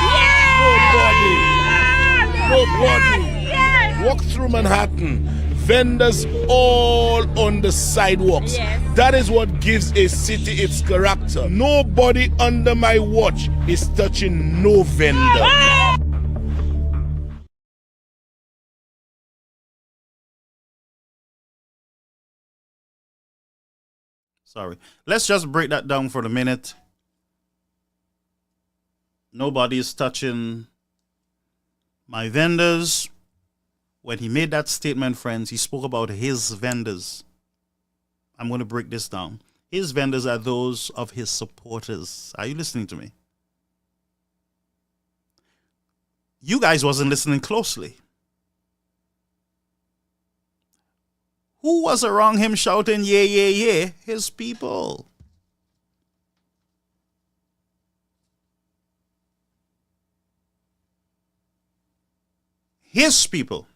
Nobody. Walk through Manhattan. Vendors all on the sidewalks. That is what gives a city its character. Nobody under my watch is touching no vendor. Sorry. Let's just break that down for a minute. Nobody is touching my vendors. When he made that statement, friends, he spoke about his vendors. I'm going to break this down. His vendors are those of his supporters. Are you listening to me? You guys wasn't listening closely. Who was around him shouting, "Yeah, yeah, yeah"? His people. His people.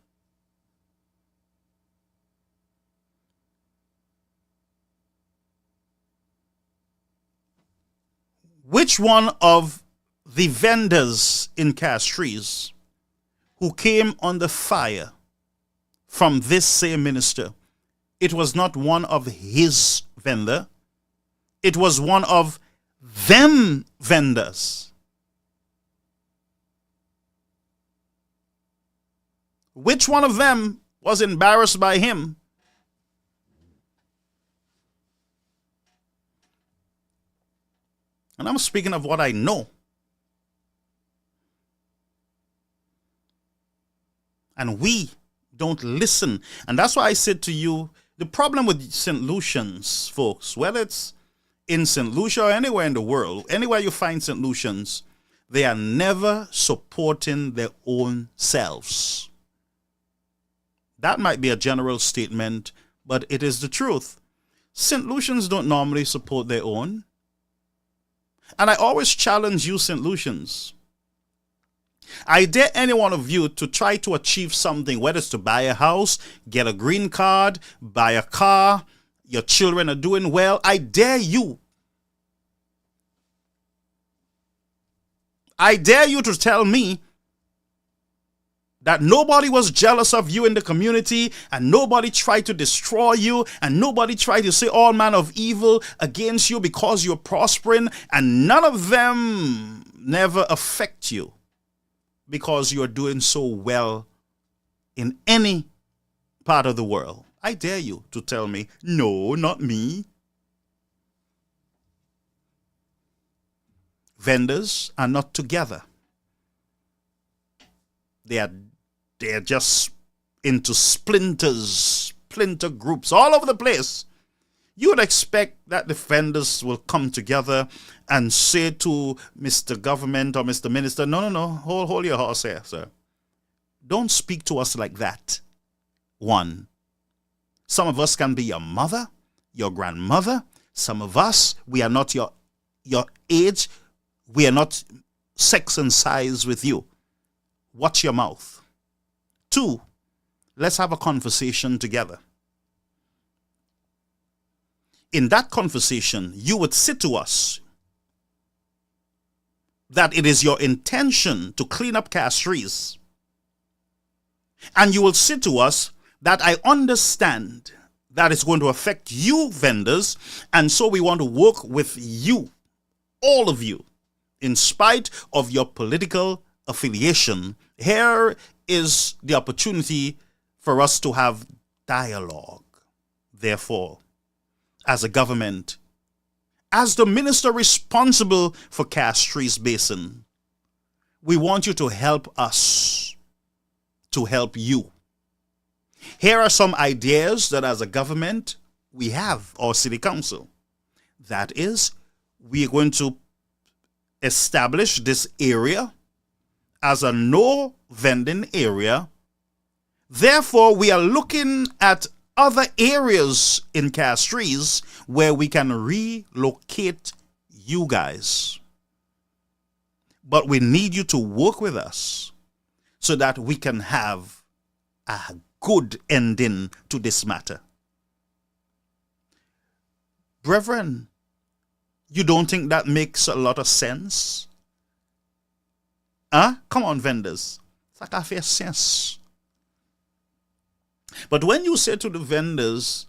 Which one of the vendors in Castries who came under fire from this same minister, it was not one of his vendor, it was one of them vendors. Which one of them was embarrassed by him? And I'm speaking of what I know. And we don't listen. And that's why I said to you, the problem with St. Lucians, folks, whether it's in St. Lucia or anywhere in the world, anywhere you find St. Lucians, they are never supporting their own selves. That might be a general statement, but it is the truth. St. Lucians don't normally support their own. And I always challenge you, St. Lucians. I dare any one of you to try to achieve something, whether it's to buy a house, get a green card, buy a car, your children are doing well. I dare you. I dare you to tell me that nobody was jealous of you in the community, and nobody tried to destroy you, and nobody tried to say all manner of evil against you because you're prospering, and none of them never affect you because you're doing so well in any part of the world. I dare you to tell me, no, not me. Vendors are not together. They are just into splinter groups all over the place. You would expect that the vendors will come together and say to Mr. Government or Mr. Minister, no, hold your horse here, sir. Don't speak to us like that. One, some of us can be your mother, your grandmother. Some of us, we are not your age. We are not sex and size with you. Watch your mouth. Two, let's have a conversation together. In that conversation, you would say to us that it is your intention to clean up castries. And you will say to us that I understand that it's going to affect you vendors, and so we want to work with you, all of you, in spite of your political affiliation. Here is the opportunity for us to have dialogue. Therefore, as a government, as the minister responsible for Castries Basin, we want you to help us to help you. Here are some ideas that as a government we have, or city council. That is, we are going to establish this area as a no vending area. Therefore, we are looking at other areas in Castries where we can relocate you guys. But we need you to work with us so that we can have a good ending to this matter. Brethren, you don't think that makes a lot of sense? Huh? Come on, vendors. Ça a fait sense. But when you say to the vendors,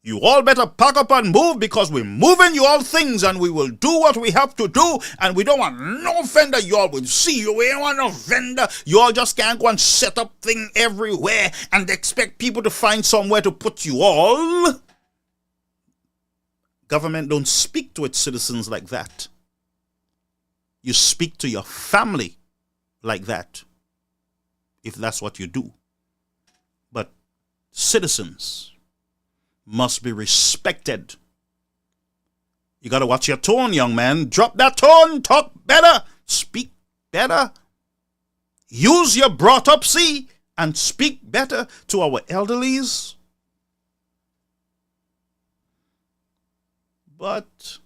you all better pack up and move because we're moving you all things and we will do what we have to do, and we don't want no vendor. You all will see you. We don't want no vendor. You all just can't go and set up thing everywhere and expect people to find somewhere to put you all. Government don't speak to its citizens like that. You speak to your family like that, if that's what you do. But citizens must be respected. You got to watch your tone, young man. Drop that tone. Talk better. Speak better. Use your brought up C and speak better to our elderlies. But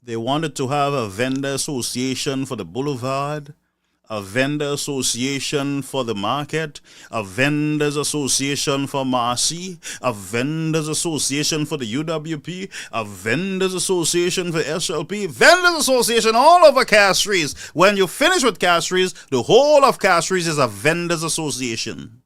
they wanted to have a vendor association for the boulevard, a vendor association for the market, a vendors association for Marcy, a vendors association for the UWP, a vendors association for SLP, vendors association all over Castries. When you finish with Castries, the whole of Castries is a vendors association.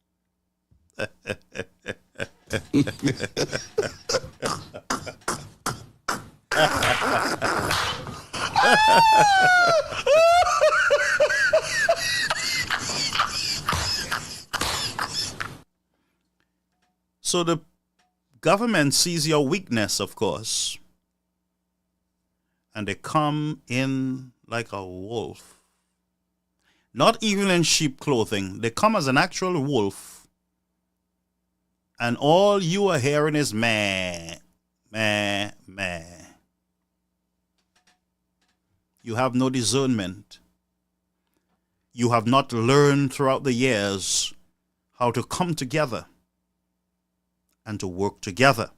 So the government sees your weakness, of course, and they come in like a wolf. Not even in sheep clothing. They come as an actual wolf. And all you are hearing is meh, meh, meh. You have no discernment. You have not learned throughout the years how to come together and to work together.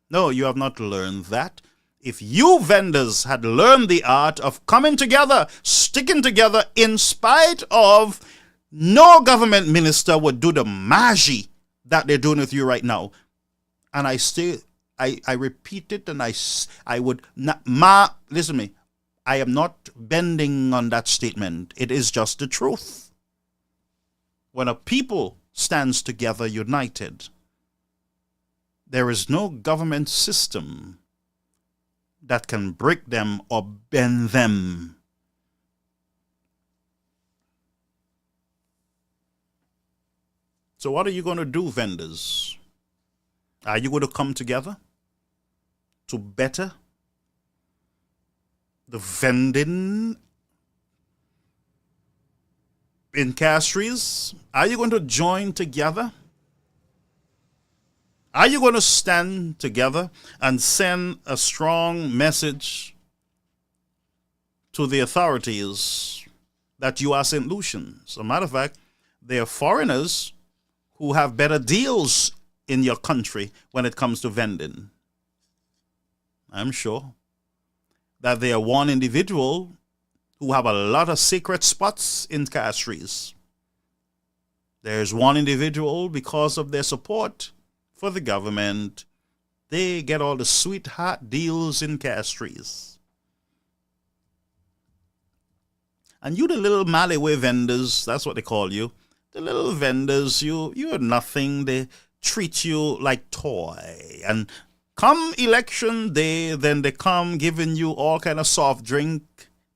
No, you have not learned that. If you vendors had learned the art of coming together, sticking together in spite of no government minister would do the magic that they're doing with you right now. And I repeat it, and I would not, listen to me. I am not bending on that statement. It is just the truth. When a people stands together united, there is no government system that can break them or bend them. So what are you going to do, vendors? Are you going to come together to better the vending in Castries? Are you going to join together? Are you going to stand together and send a strong message to the authorities that you are St. Lucians? As a matter of fact, they are foreigners who have better deals in your country when it comes to vending. I'm sure that there are one individual who have a lot of secret spots in Castries. There's one individual, because of their support for the government, they get all the sweetheart deals in Castries. And you the little Malayway vendors, that's what they call you. The little vendors, you're nothing. They treat you like toy. And come election day, then they come giving you all kind of soft drink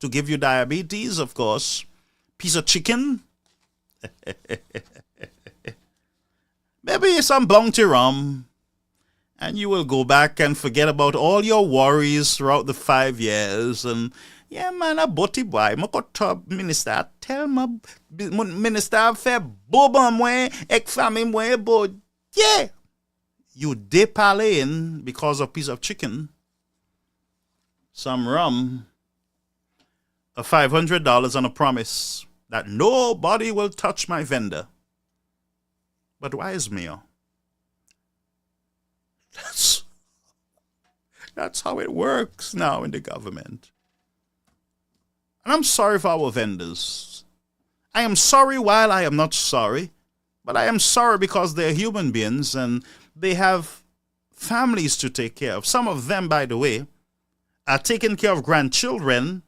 to give you diabetes, of course. Piece of chicken. Maybe some bounty rum. And you will go back and forget about all your worries throughout the 5 years. And yeah, man, a butty boy. I go to minister. Tell my minister fair boba mwe, ek fami mwe, but yeah. You dip in because of a piece of chicken, some rum, a $500 on a promise that nobody will touch my vendor. But why is me? That's how it works now in the government. And I'm sorry for our vendors. I am sorry while I am not sorry, but I am sorry because they're human beings and they have families to take care of. Some of them, by the way, are taking care of grandchildren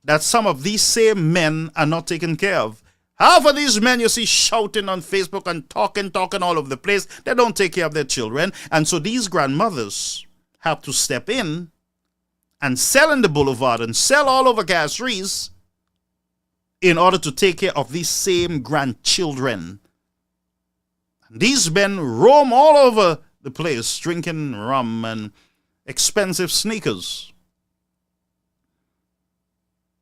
that some of these same men are not taking care of. Half of these men you see shouting on Facebook and talking all over the place, they don't take care of their children. And so these grandmothers have to step in and sell in the boulevard and sell all over Castries in order to take care of these same grandchildren. These men roam all over the place drinking rum and expensive sneakers.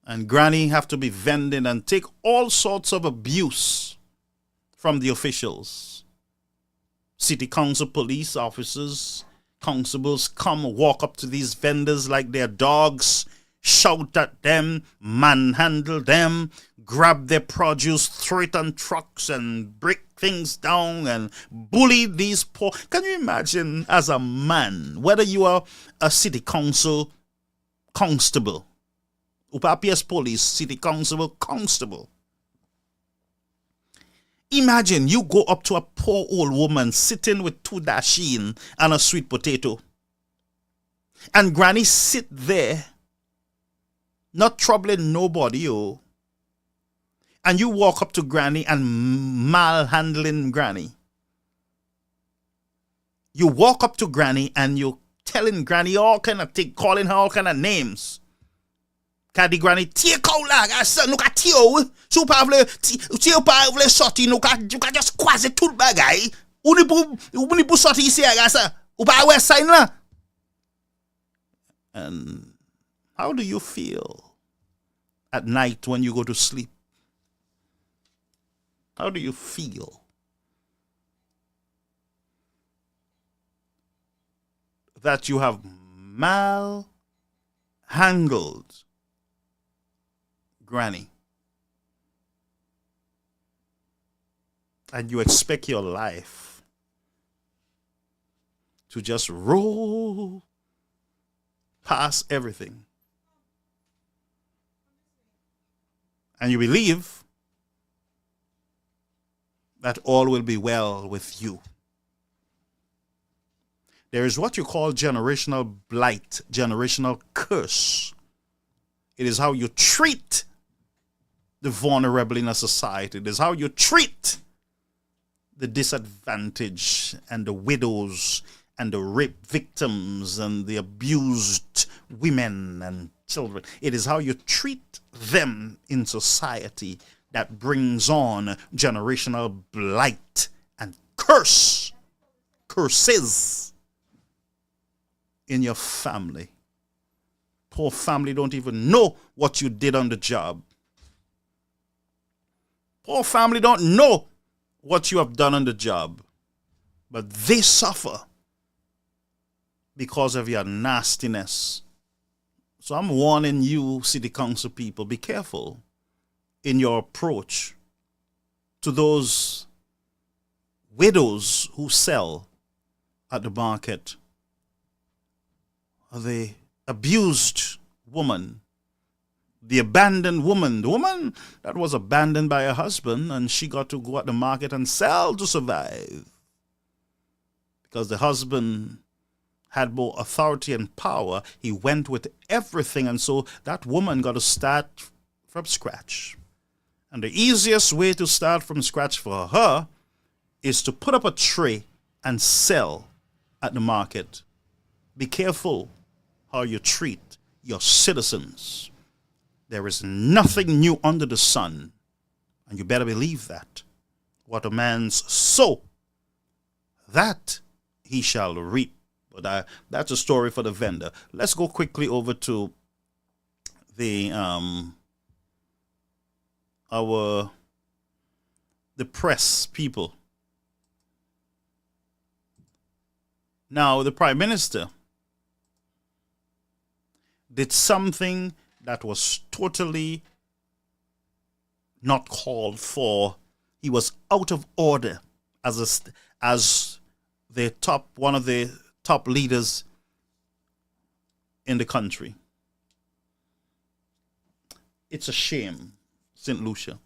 And granny have to be vending and take all sorts of abuse from the officials. City council police officers, constables come walk up to these vendors like they're dogs, shout at them, manhandle them, grab their produce, throw it on trucks and break things down and bully these poor. Can you imagine as a man, whether you are a city council constable, UPAPS police, city council constable. Imagine you go up to a poor old woman sitting with 2 dasheen and a sweet potato. And granny sit there, not troubling nobody, oh. And you walk up to granny and malhandling granny. You walk up to granny and you telling granny all kind of things, calling her all kind of names. Kadi granny, tie kou la, nou ka tie ou, sou pa vle, tie ou pa vle sorti, nou ka just kwaze tout bagay. Ou ni pou sorti isi agasa, ou pa we sign la. And how do you feel at night when you go to sleep? How do you feel? That you have malhandled granny. And you expect your life to just roll pass everything. And you believe that all will be well with you. There is what you call generational blight, generational curse. It is how you treat the vulnerable in a society. It is how you treat the disadvantaged and the widows and the rape victims and the abused women and children. It is how you treat them in society that brings on generational blight and curses in your family. Poor family don't even know what you did on the job. Poor family don't know what you have done on the job. But they suffer because of your nastiness. So I'm warning you, city council people, be careful in your approach to those widows who sell at the market, the abused woman, the abandoned woman, the woman that was abandoned by her husband and she got to go at the market and sell to survive because the husband had more authority and power. He went with everything, and so that woman got to start from scratch. And the easiest way to start from scratch for her is to put up a tray and sell at the market. Be careful how you treat your citizens. There is nothing new under the sun, and you better believe that. What a man's sow, that he shall reap. But that's a story for the vendor. Let's go quickly over to the press people. Now, the Prime Minister did something that was totally not called for. He was out of order as one of the top leaders in the country. It's a shame, St. Lucia.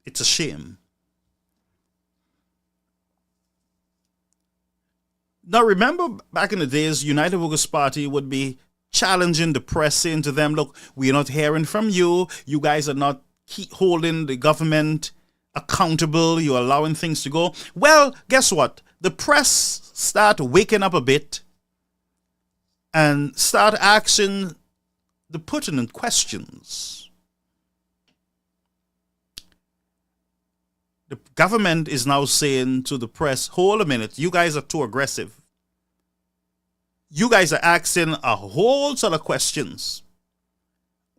It's a shame. Now remember, back in the days, United Workers' Party would be challenging the press, saying to them, look, we're not hearing from you. You guys are not holding the government accountable. You're allowing things to go. Well, guess what? The press start waking up a bit and start asking the pertinent questions. The government is now saying to the press, hold a minute, you guys are too aggressive. You guys are asking a whole set of questions.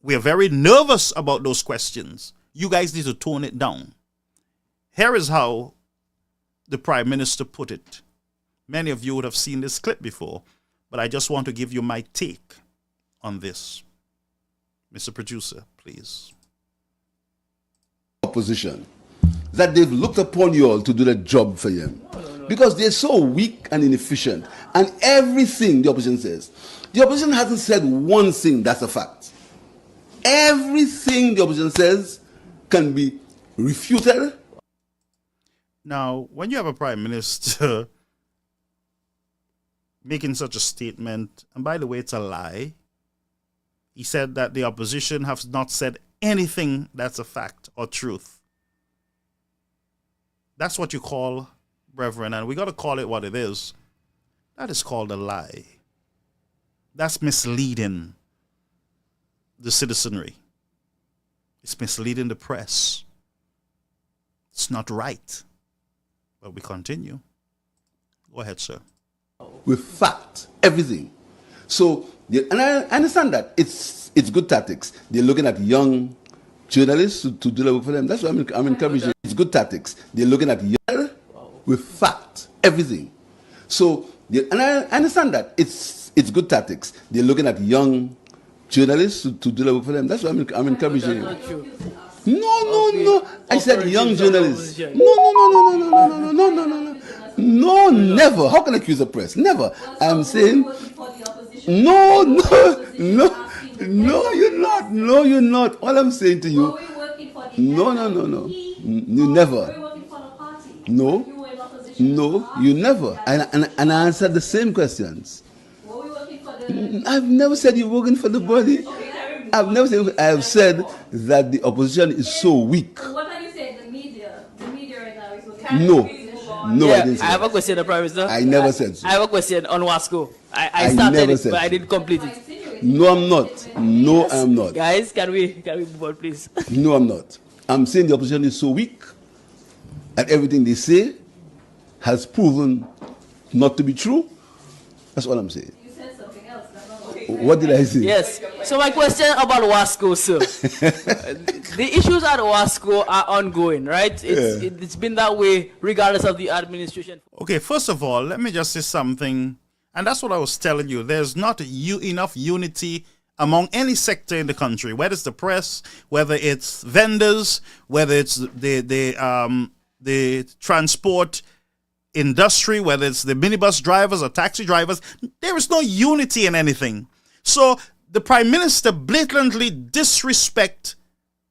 We are very nervous about those questions. You guys need to tone it down. Here is how the Prime Minister put it. Many of you would have seen this clip before, but I just want to give you my take on this. Mr. Producer, please. Opposition, that they've looked upon you all to do the job for them. Because they're so weak and inefficient. And everything the opposition says, the opposition hasn't said one thing that's a fact. Everything the opposition says can be refuted. Now, when you have a Prime Minister making such a statement, and by the way, it's a lie, he said that the opposition has not said anything that's a fact or truth. That's what you call, brethren, and we got to call it what it is. That is called a lie. That's misleading the citizenry. It's misleading the press. It's not right. But we continue. Go ahead, sir. With fact, everything. So, and I understand that it's good tactics. They're looking at young journalists to do the work for them. That's what I'm encouraging. It's good tactics. They're looking at young with fact, everything. So, and I understand that it's good tactics. They're looking at young journalists to do the work for them. That's what I'm encouraging. No. I said young journalists. No. No, never. How can I accuse the press? Never. I'm saying, no, you're not. No, you're not. All I'm saying to you, no. You never. No, you never. And I answered the same questions. I've never said you're working for the body. I've never said. I have said that the opposition is so weak. What are you saying? The media right now is working. No, I didn't say I have that. a question, the Prime Minister. I never said so. I have a question on Wasco. I started it, but I didn't complete it. No, I'm not. No, I'm not. Guys, can we move on, please? No, I'm not. I'm saying the opposition is so weak, and everything they say has proven not to be true. That's all I'm saying. You said something else. What did I say? Yes. So my question about Wasco, sir. The issues at Wasco are ongoing, right? It's been that way regardless of the administration. Okay, first of all, let me just say something, and that's what I was telling you. There's not enough unity among any sector in the country, whether it's the press, whether it's vendors, whether it's the transport industry, whether it's the minibus drivers or taxi drivers. There is no unity in anything. So the Prime Minister blatantly disrespect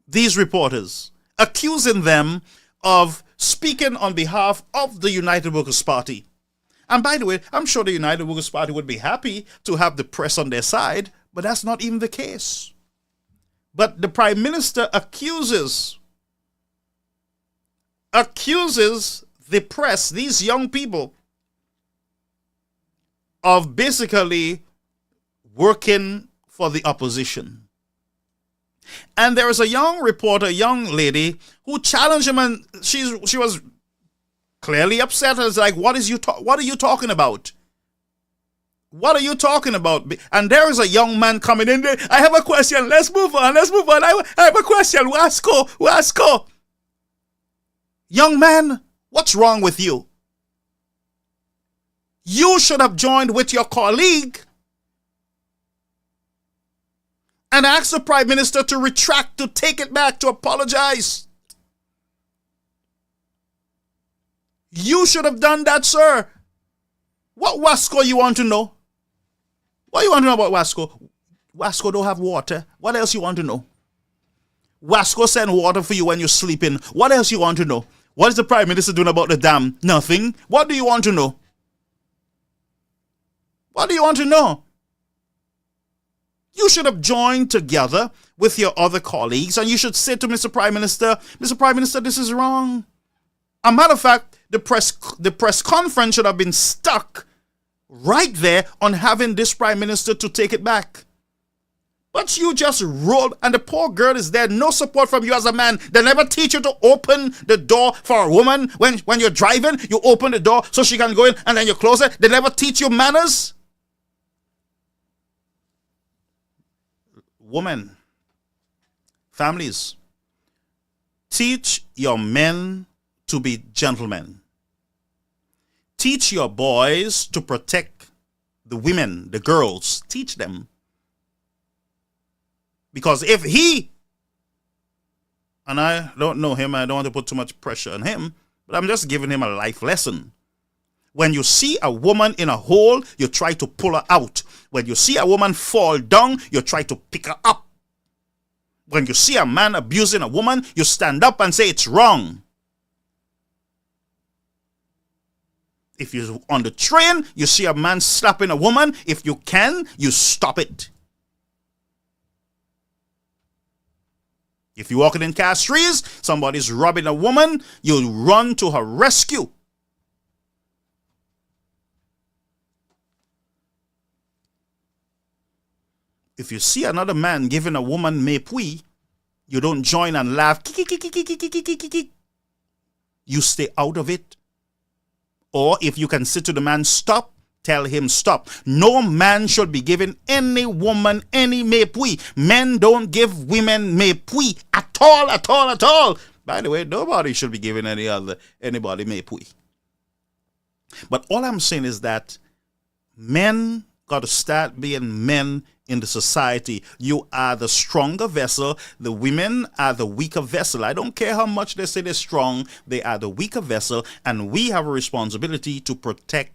these reporters, accusing them of speaking on behalf of the United Workers' Party. And by the way, I'm sure the United Workers' Party would be happy to have the press on their side, but that's not even the case. But the Prime Minister accuses the press, these young people, of basically working for the opposition. And there is a young reporter, young lady, who challenged him, and she was clearly upset. It's like, what are you talking about? What are you talking about? And there is a young man coming in there. I have a question. Let's move on. I have a question. Wasco. Young man, what's wrong with you? You should have joined with your colleague and asked the Prime Minister to retract, to take it back, to apologize. You should have done that, sir. What Wasco you want to know? What you want to know about Wasco? Wasco don't have water. What else you want to know? Wasco send water for you when you're sleeping. What else you want to know? What is the Prime Minister doing about the dam? Nothing. What do you want to know? What do you want to know? You should have joined together with your other colleagues and you should say to Mr. Prime Minister, Mr. Prime Minister, this is wrong. A matter of fact, the press conference should have been stuck right there on having this Prime Minister to take it back. But you just roll, and the poor girl is there, no support from you as a man. They never teach you to open the door for a woman. When you're driving, you open the door so she can go in and then you close it. They never teach you manners. Women, families, teach your men to be gentlemen. Teach your boys to protect the women, the girls. Teach them. Because if he, and I don't know him, I don't want to put too much pressure on him, but I'm just giving him a life lesson. When you see a woman in a hole, you try to pull her out. When you see a woman fall down, you try to pick her up. When you see a man abusing a woman, you stand up and say it's wrong. If you're on the train, you see a man slapping a woman, if you can, you stop it. If you're walking in Castries, somebody's robbing a woman, you run to her rescue. If you see another man giving a woman mépris, you don't join and laugh. You stay out of it. Or if you can say to the man, stop, tell him stop. No man should be giving any woman any mépris. Men don't give women mépris at all. By the way, nobody should be giving anybody mépris. But all I'm saying is that men got to start being men in the society. You are the stronger vessel. The women are the weaker vessel. I don't care how much they say they're strong. They are the weaker vessel, and we have a responsibility to protect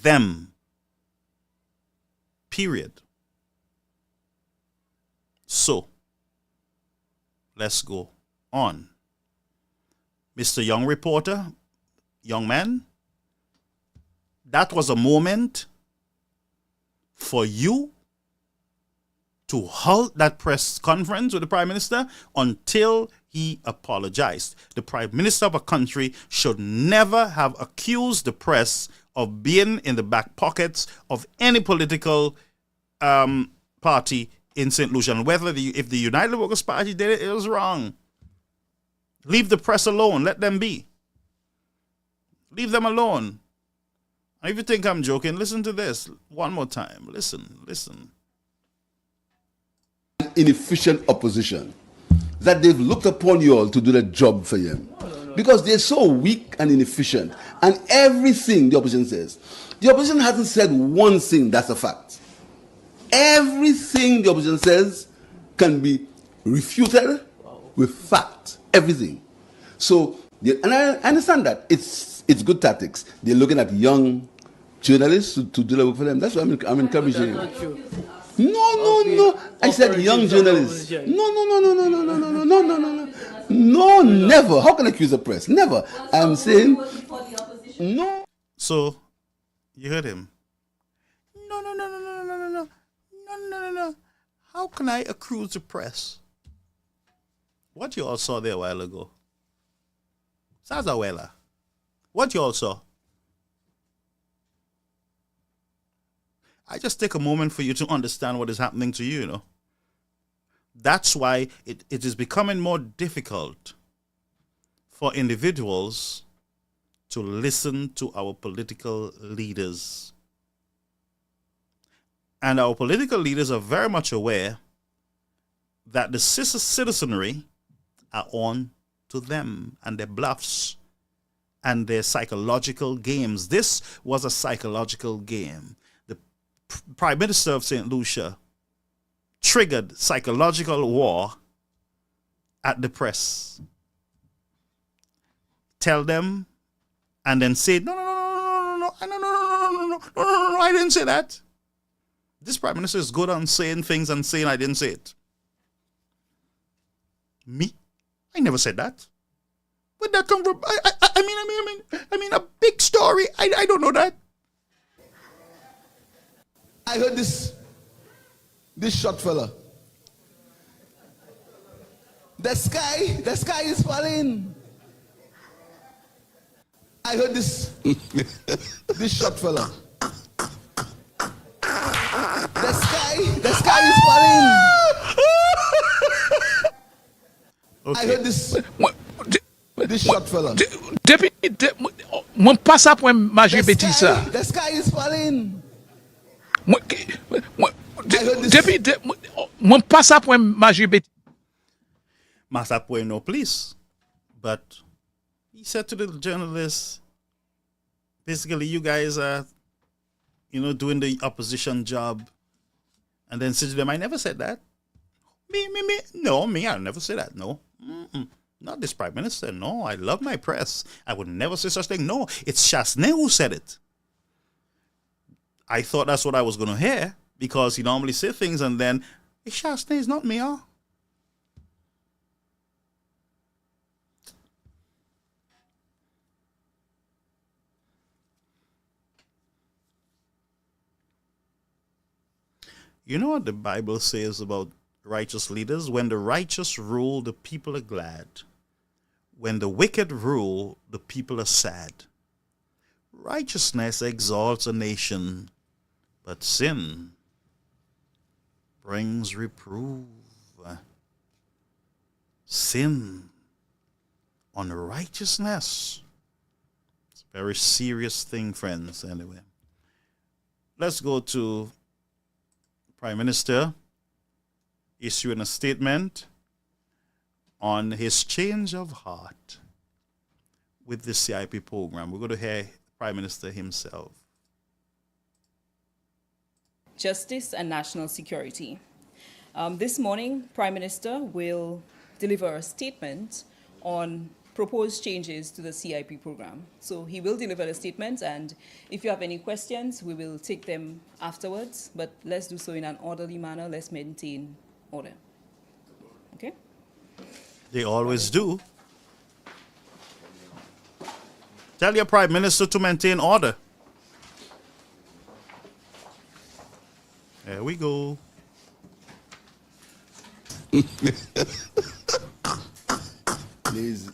them. Period. So, let's go on. Mr. Young reporter, young man, that was a moment for you to halt that press conference with the Prime Minister until he apologized. The Prime Minister of a country should never have accused the press of being in the back pockets of any political party in St. Lucia. And if the United Workers' Party did it, it was wrong. Leave the press alone. Let them be. Leave them alone. And if you think I'm joking, listen to this one more time. Listen. Inefficient opposition. That they've looked upon you all to do the job for them. Because they're so weak and inefficient. And everything the opposition says. The opposition hasn't said one thing that's a fact. Everything the opposition says can be refuted with fact. Everything. So, and I understand that. It's good tactics. They're looking at young journalists to do the work for them. That's why I'm encouraging you. No. I said young journalists. No, never. How can I accuse the press? Never. I'm saying no. So, you heard him. No. How can I accuse the press? What you all saw there a while ago? Sazawela. What you all saw? I just take a moment for you to understand what is happening to you, you know. That's why it is becoming more difficult for individuals to listen to our political leaders. And our political leaders are very much aware that the citizenry are on to them and their bluffs and their psychological games. This was a psychological game. The Prime Minister of St. Lucia triggered psychological war at the press. Tell them and then say, no, I didn't say that. This Prime Minister is good on saying things and saying I didn't say it. Me? I never said that. Where'd that come from? I mean, a big story. I don't know that. I heard this short fella. The sky is falling. I heard this short fella. The sky is falling. Okay. I heard this short fella. Mon passe après manger petit ça. The sky is falling. Mon passe après manger petit. Masapwe no police. But he said to the journalists, basically, you guys are, doing the opposition job. And then said to them, I never said that. Me. No, I never said that. No. Not this Prime Minister. No, I love my press. I would never say such thing. No, it's Chasney who said it. I thought that's what I was going to hear because he normally say things and then, it's Chasney, it's not me, huh? You know what the Bible says about righteous leaders? When the righteous rule, the people are glad. When the wicked rule, the people are sad. Righteousness exalts a nation, but sin brings reproof. Sin, unrighteousness. It's a very serious thing, friends, anyway. Let's go to Prime Minister issuing a statement on his change of heart with the CIP program. We're going to hear Prime Minister himself. justice, and national security. This morning, Prime Minister will deliver a statement on proposed changes to the CIP program. So he will deliver the statement, and if you have any questions, we will take them afterwards, but let's do so in an orderly manner. Let's maintain order. Okay? They always do. Tell your Prime Minister to maintain order. There we go. Ladies,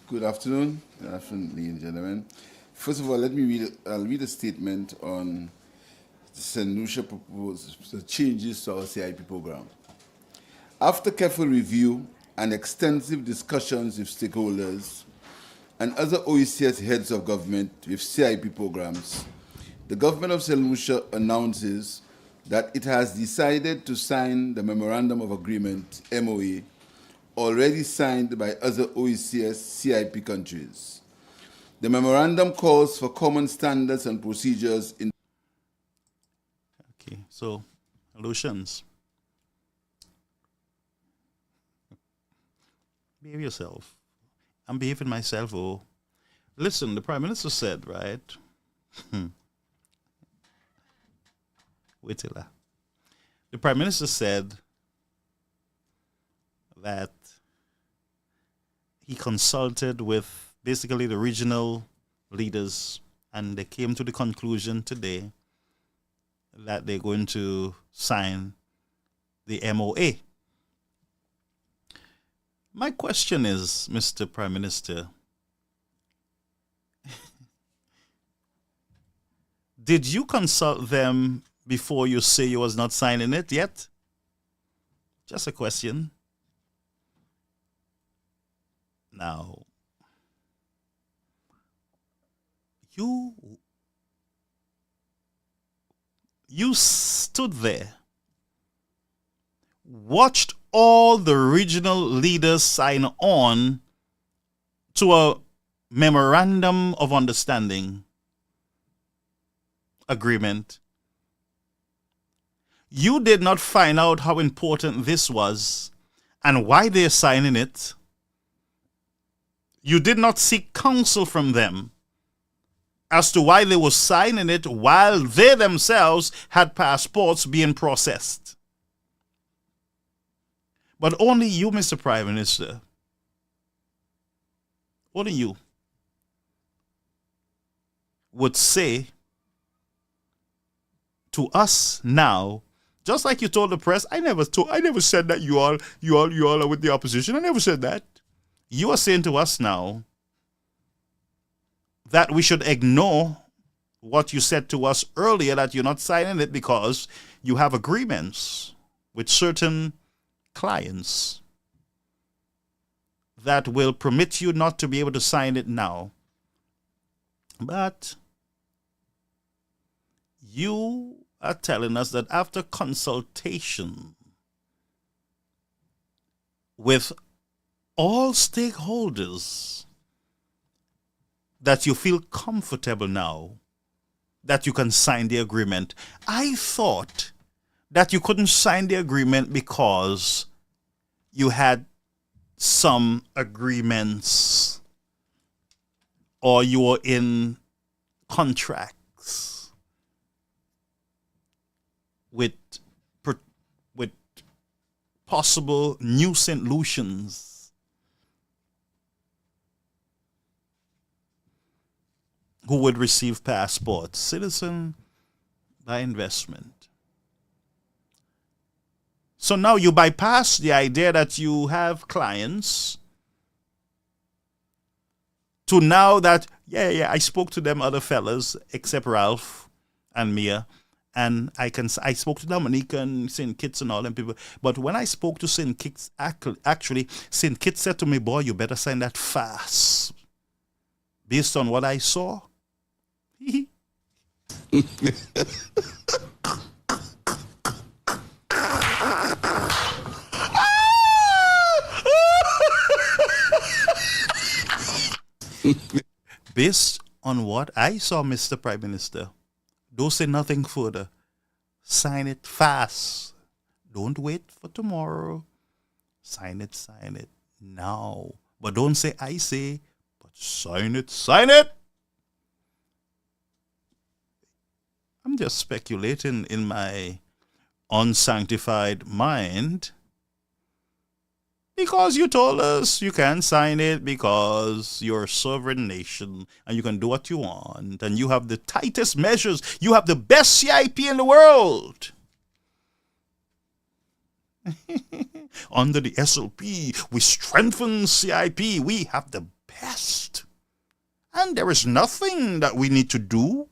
good afternoon. Good afternoon, ladies and gentlemen. First of all, let me read a statement on St. Lucia proposed the changes to our CIP program. After careful review and extensive discussions with stakeholders and other OECS heads of government with CIP programs, the government of St. Lucia announces that it has decided to sign the Memorandum of Agreement, MOA, already signed by other OECS CIP countries. The memorandum calls for common standards and procedures in... Okay, so, Lucians. Behave yourself. I'm behaving myself, oh. Listen, the Prime Minister said, right? Wait till that. The Prime Minister said that he consulted with basically the regional leaders, and they came to the conclusion today that they're going to sign the MOA. My question is, Mr. Prime Minister, did you consult them before you say you was not signing it yet? Just a question. Now, you stood there, watched all the regional leaders sign on to a memorandum of understanding agreement. You did not find out how important this was and why they're signing it. You did not seek counsel from them as to why they were signing it while they themselves had passports being processed. But only you, Mr. Prime Minister, only you would say to us now, just like you told the press, I never said that you all are with the opposition. I never said that. You are saying to us now that we should ignore what you said to us earlier, that you're not signing it because you have agreements with certain clients that will permit you not to be able to sign it now. But you are telling us that after consultation with all stakeholders, that you feel comfortable now that you can sign the agreement. I thought that you couldn't sign the agreement because you had some agreements or you were in contracts with possible new St. Lucians who would receive passports, citizen by investment. So now you bypass the idea that you have clients to now that, I spoke to them other fellas except Ralph and Mia, and I spoke to Dominica and St. Kitts and all them people. But when I spoke to St. Kitts, actually, St. Kitts said to me, boy, you better sign that fast. Based on what I saw. Based on what I saw, Mr. Prime Minister, don't say nothing further. Sign it fast. Don't wait for tomorrow. Sign it now. But don't say I say, but sign it. I'm just speculating in my unsanctified mind. Because you told us you can sign it because you're a sovereign nation and you can do what you want and you have the tightest measures. You have the best CIP in the world. Under the SLP, we strengthen CIP. We have the best. And there is nothing that we need to do.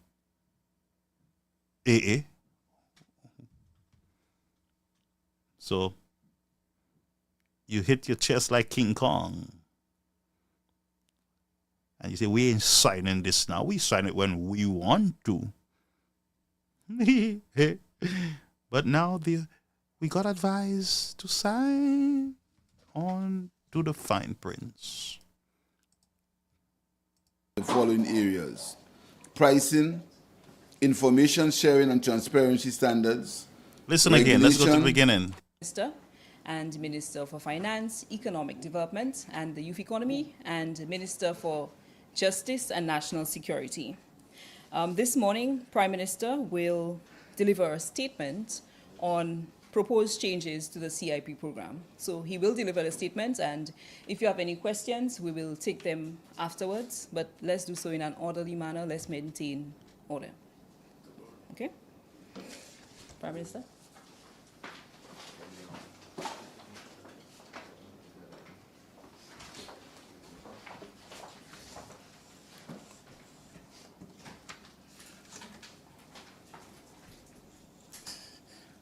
So, you hit your chest like King Kong. And you say, we ain't signing this now. We sign it when we want to. But now we got advised to sign on to the fine prints. The following areas: pricing, information sharing and transparency standards. Listen again, let's go to the beginning. Minister and Minister for Finance, Economic Development and the Youth Economy, and Minister for Justice and National Security. This morning, Prime Minister will deliver a statement on proposed changes to the CIP program. So he will deliver the statement, and if you have any questions, we will take them afterwards, but let's do so in an orderly manner. Let's maintain order. Okay? Prime Minister.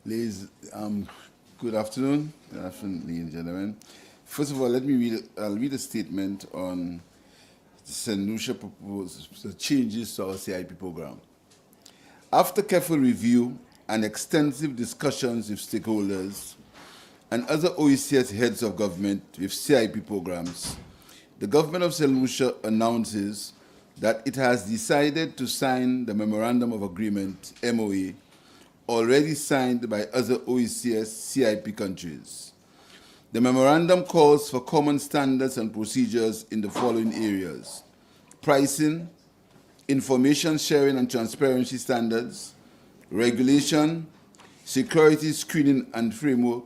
Ladies, good afternoon. Good afternoon, ladies and gentlemen. First of all, let me read a statement on St. Lucia proposed changes to our CIP program. After careful review and extensive discussions with stakeholders and other OECS heads of government with CIP programs, the government of St. Lucia announces that it has decided to sign the Memorandum of Agreement, MOA, already signed by other OECS CIP countries. The memorandum calls for common standards and procedures in the following areas: pricing, information sharing and transparency standards, regulation, security screening and framework,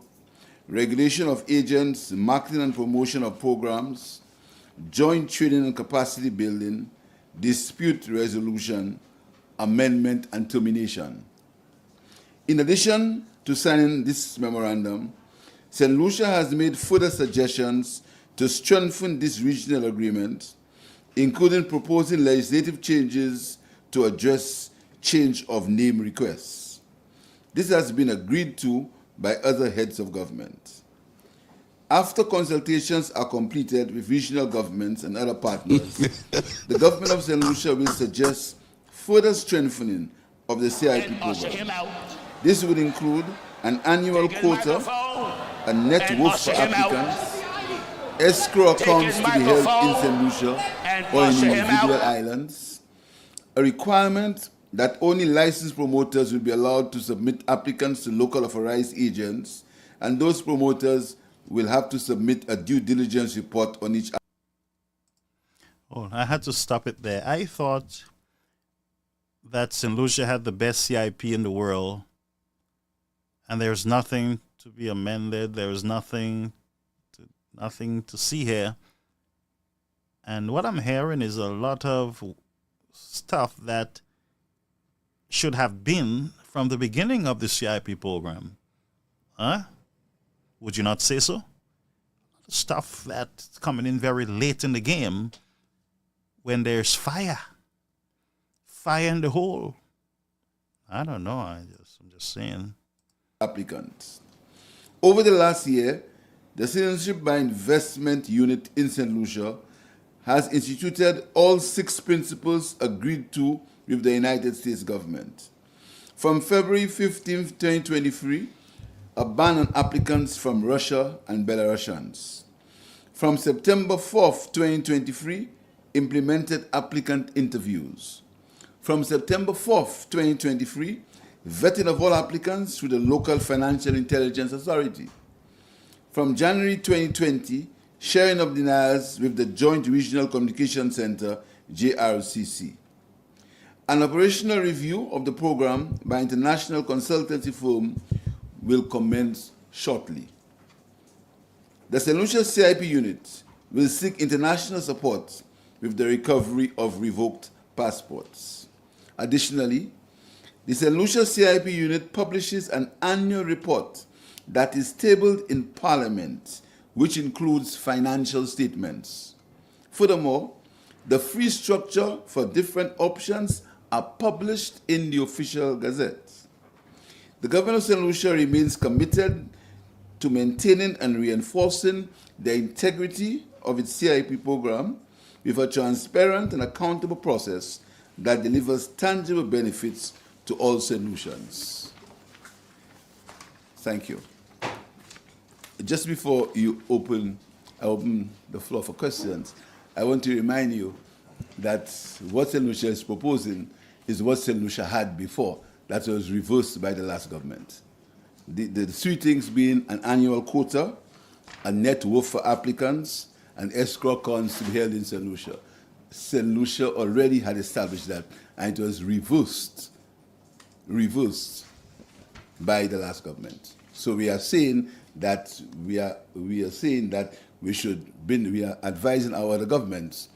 regulation of agents, marketing and promotion of programs, joint training and capacity building, dispute resolution, amendment and termination. In addition to signing this memorandum, St. Lucia has made further suggestions to strengthen this regional agreement, including proposing legislative changes to address change of name requests. This has been agreed to by other heads of government. After consultations are completed with regional governments and other partners, the government of St. Lucia will suggest further strengthening of the CIP program. This would include an annual quota, a net worth for applicants, escrow accounts to be held in St. Lucia or in individual islands, a requirement that only licensed promoters will be allowed to submit applicants to local authorized agents, and those promoters will have to submit a due diligence report on each. Oh, I had to stop it there. I thought that St. Lucia had the best CIP in the world, and there's nothing to be amended. There's nothing to see here. And what I'm hearing is a lot of stuff that should have been from the beginning of the CIP program. Huh? Would you not say so? Stuff that's coming in very late in the game when there's fire. Fire in the hole. I don't know. I'm just saying. Applicants. Over the last year, the Citizenship by Investment Unit in St. Lucia has instituted all 6 principles agreed to with the United States government. From February 15, 2023, a ban on applicants from Russia and Belarusians. From September 4th, 2023, implemented applicant interviews. From September 4th, 2023, vetting of all applicants through the local Financial Intelligence Authority. From January 2020, sharing of denials with the Joint Regional Communication Center, JRCC. An operational review of the program by international consultancy firm will commence shortly. The St. Lucia CIP unit will seek international support with the recovery of revoked passports. Additionally, the St. Lucia CIP unit publishes an annual report that is tabled in Parliament, which includes financial statements. Furthermore, the fee structure for different options are published in the official gazette. The government of St. Lucia remains committed to maintaining and reinforcing the integrity of its CIP program with a transparent and accountable process that delivers tangible benefits to all St. Lucians. Thank you. Just before I open the floor for questions, I want to remind you that what St. Lucia is proposing is what St. Lucia had before. That was reversed by the last government. The three things being an annual quota, a net worth for applicants, and escrow accounts to be held in St. Lucia. St. Lucia already had established that, and it was reversed by the last government. So we are saying that we are advising our other governments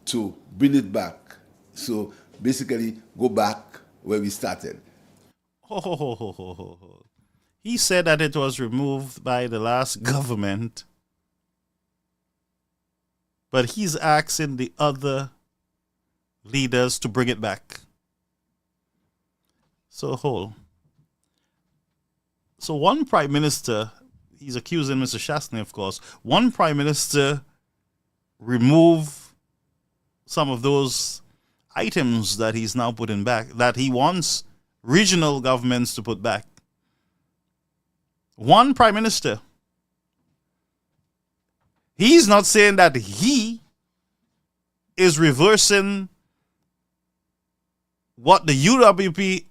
to bring it back. So basically, go back where we started. He said that it was removed by the last government, but he's asking the other leaders to bring it back. So one prime minister, he's accusing Mr. Shastney, of course, one prime minister remove some of those items that he's now putting back, that he wants regional governments to put back. One prime minister. He's not saying that he is reversing what the UWP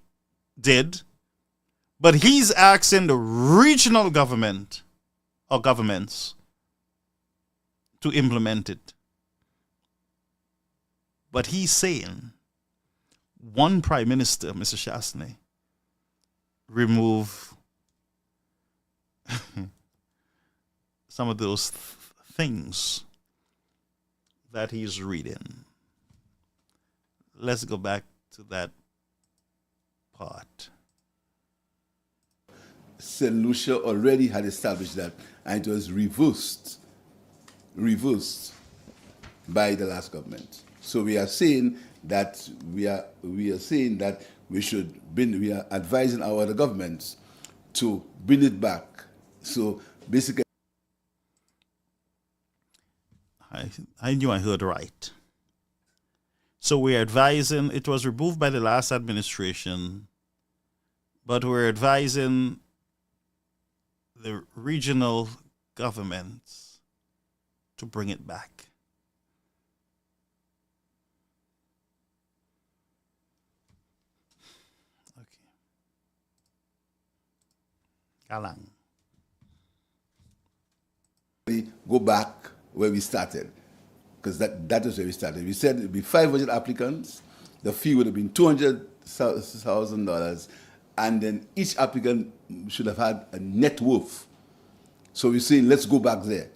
did, but he's asking the regional government or governments to implement it. But he's saying one prime minister, Mr. Shastney, remove some of those things that he's reading. Let's go back to that part. St. Lucia already had established that, and it was reversed by the last government. So we are saying that we are advising our other governments to bring it back. So basically, I knew I heard right. So we're advising, it was removed by the last administration, but we're advising the regional governments to bring it back. Okay. Galang. We go back where we started, because that is where we started. We said it would be 500 applicants, the fee would have been $200,000, and then each applicant should have had a net worth. So we're saying, let's go back there,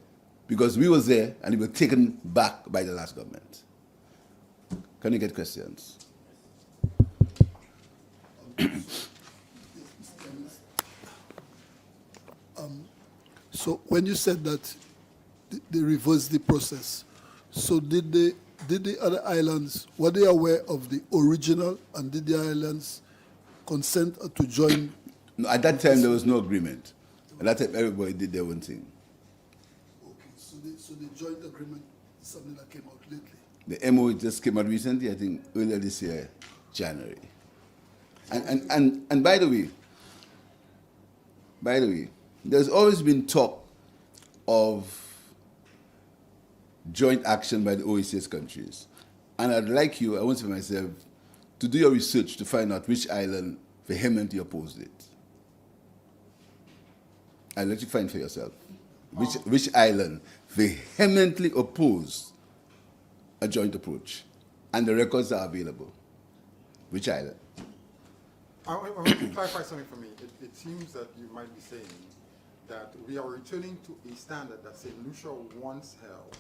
because we were there and we were taken back by the last government. Can you get questions? So when you said that they reversed the process, so did the other islands, were they aware of the original, and did the islands consent to join? No, at that time there was no agreement. At that time everybody did their own thing. Okay, so the joint agreement is something that came out lately. The MOU just came out recently, I think earlier this year, January. And by the way, there's always been talk of joint action by the OECS countries. And I'd like you, I want to myself, to do your research to find out which island vehemently opposed it. I'll let you find for yourself. Which island vehemently opposed a joint approach? And the records are available. Which island? I want to clarify something for me. It seems that you might be saying that we are returning to a standard that St. Lucia once held,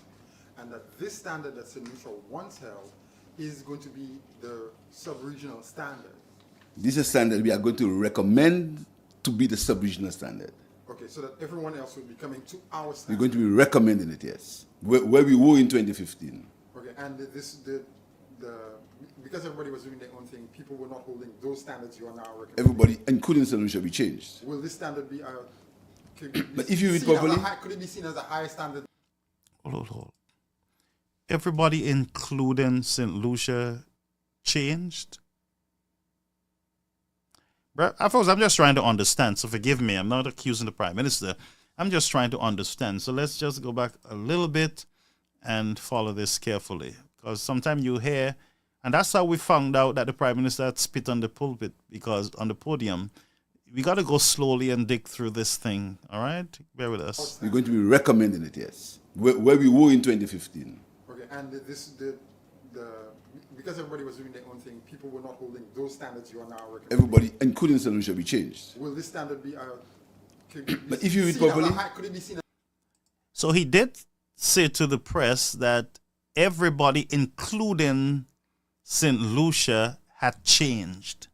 and that this standard that St. Lucia once held is going to be the sub-regional standard. This is a standard we are going to recommend to be the sub-regional standard. Okay, so that everyone else will be coming to our standard. We're going to be recommending it, yes. Where we were in 2015. Okay, and because everybody was doing their own thing, people were not holding those standards you are now recommending. Everybody, including St. Lucia, be changed. Will this standard be but if you read properly, could it be seen as a higher standard? Hold. Everybody, including St. Lucia, changed? Folks, I'm just trying to understand, so forgive me. I'm not accusing the Prime Minister. I'm just trying to understand. So let's just go back a little bit and follow this carefully. Because sometimes you hear, and that's how we found out that the Prime Minister had spit on the pulpit, because on the podium, we got to go slowly and dig through this thing, all right? Bear with us. We're going to be recommending it, yes. Where we were in 2015. Okay, and because everybody was doing their own thing, people were not holding those standards you are now recommending. Everybody, including St. Lucia, be changed. Will this standard be but if you read properly, could it be seen as? So he did say to the press that everybody, including St. Lucia, had changed.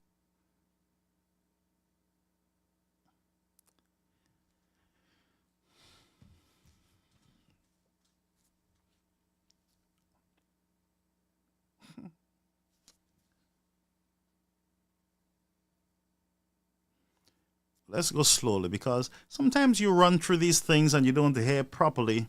Let's go slowly, because sometimes you run through these things and you don't hear properly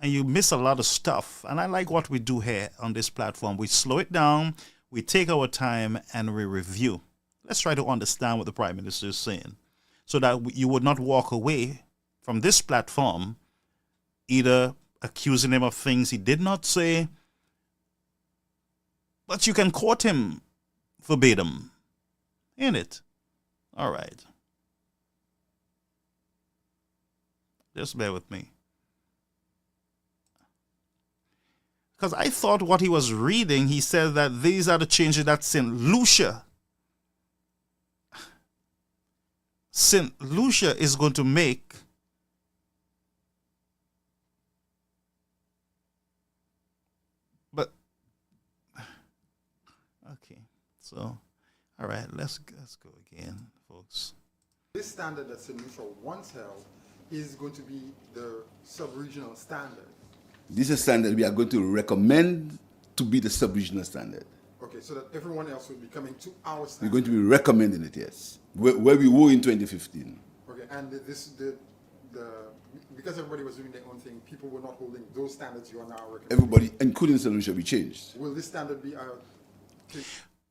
and you miss a lot of stuff. And I like what we do here on this platform. We slow it down, we take our time, and we review. Let's try to understand what the Prime Minister is saying so that you would not walk away from this platform either accusing him of things he did not say, but you can quote him verbatim, ain't it? All right. Just bear with me. Because I thought what he was reading, he said that these are the changes that St. Lucia is going to make. But, okay. So, all right, let's go again, folks. This standard that St. Lucia once held is going to be the sub-regional standard. This is a standard we are going to recommend to be the sub-regional standard. Okay, so that everyone else will be coming to our standard. We're going to be recommending it, yes. Where we were in 2015. Okay, and because everybody was doing their own thing, people were not holding those standards you are now recommending. Everybody, including St. Lucia, be changed. Will this standard be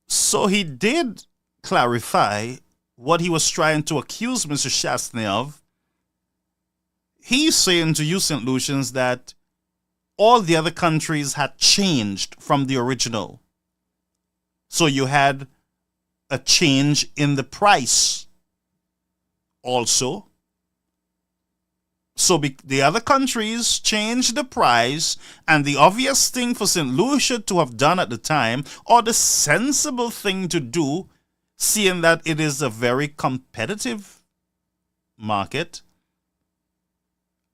So he did clarify what he was trying to accuse Mr. Shastney of. He's saying to you, St. Lucians, that all the other countries had changed from the original. So you had a change in the price also. So the other countries changed the price, and the obvious thing for St. Lucia to have done at the time, or the sensible thing to do, seeing that it is a very competitive market,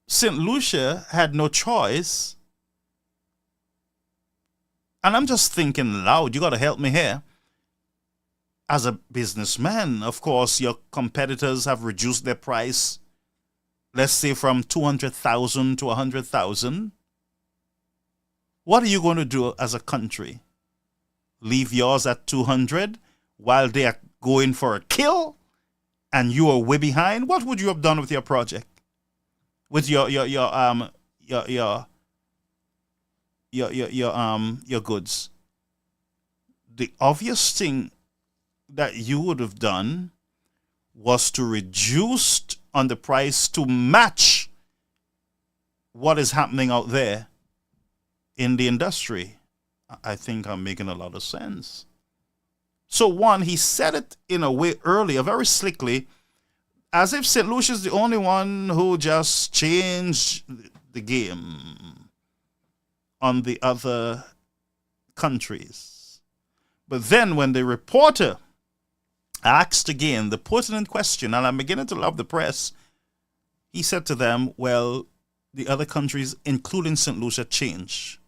St. Lucia had no choice. And I'm just thinking loud, you got to help me here. As a businessman, of course, your competitors have reduced their price, let's say from 200,000 to 100,000. What are you going to do as a country? Leave yours at 200 while they are going for a kill and you are way behind? What would you have done with your project? With your goods? The obvious thing that you would have done was to reduce on the price to match what is happening out there in the industry. I think I'm making a lot of sense. So one, he said it in a way earlier, very slickly, as if St. Lucia is the only one who just changed the game on the other countries. But then when the reporter asked again the pertinent question, and I'm beginning to love the press, he said to them, well, the other countries, including St. Lucia, changed.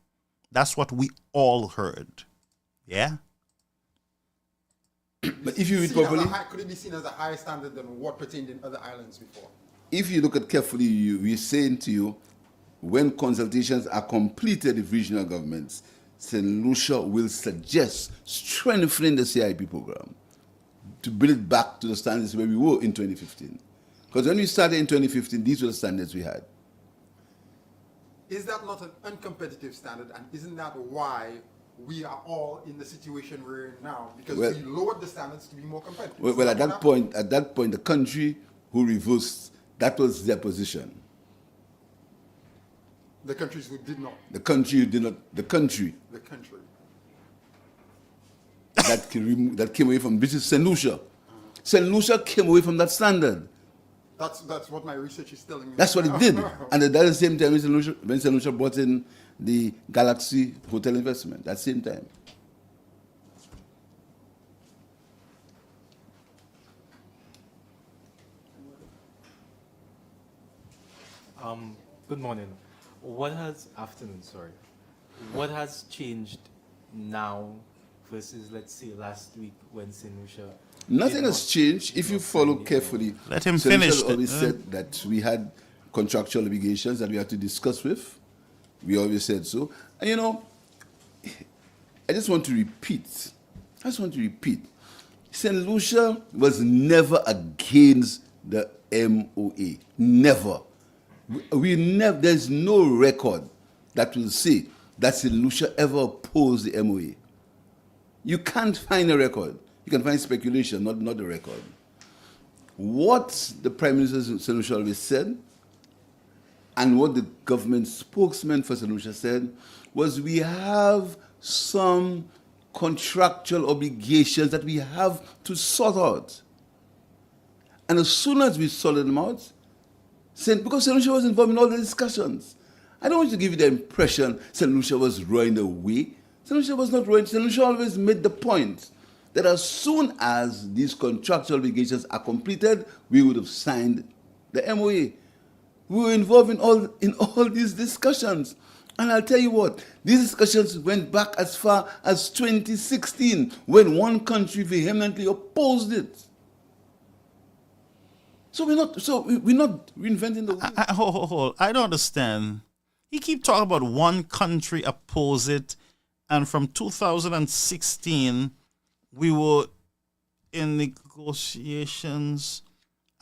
That's what we all heard. Yeah? But if you read properly, could it be seen as a higher standard than what pertained in other islands before? if you look at carefully, we're saying to you, when consultations are completed with regional governments, St. Lucia will suggest strengthening the CIP program to bring it back to the standards where we were in 2015. Because when we started in 2015, these were the standards we had. Is that not an uncompetitive standard, and isn't that why we are all in the situation we're in now? Because we lowered the standards to be more competitive. Well, at that point, the country who reversed, that was their position. The countries who did not. The country who did not. The country. The country. that came away from British St. Lucia. St. Lucia came away from that standard. That's what my research is telling me. That's what it did. And at the same time, when St. Lucia brought in the Galaxy Hotel investment, at the same time. Good morning. What has changed now versus, let's say, last week when St. Lucia? Nothing has changed. If you follow carefully, let him St. finish. Lucia always said that we had contractual obligations that we had to discuss with. We always said so. And you know, I just want to repeat. St. Lucia was never against the MOA. Never. There's no record that will say that St. Lucia ever opposed the MOA. You can't find a record. You can find speculation, not a record. What the Prime Minister of St. Lucia always said, and what the government spokesman for St. Lucia said, was we have some contractual obligations that we have to sort out. And as soon as we sorted them out, because St. Lucia was involved in all the discussions. I don't want to give you the impression St. Lucia was rowing away. St. Lucia was not rowing. St. Lucia always made the point that as soon as these contractual obligations are completed, we would have signed the MOA. We were involved in all these discussions. And I'll tell you what, these discussions went back as far as 2016, when one country vehemently opposed it. So we're not reinventing the wheel. Hold. I don't understand. He keep talking about one country oppose it, and from 2016 we were in negotiations,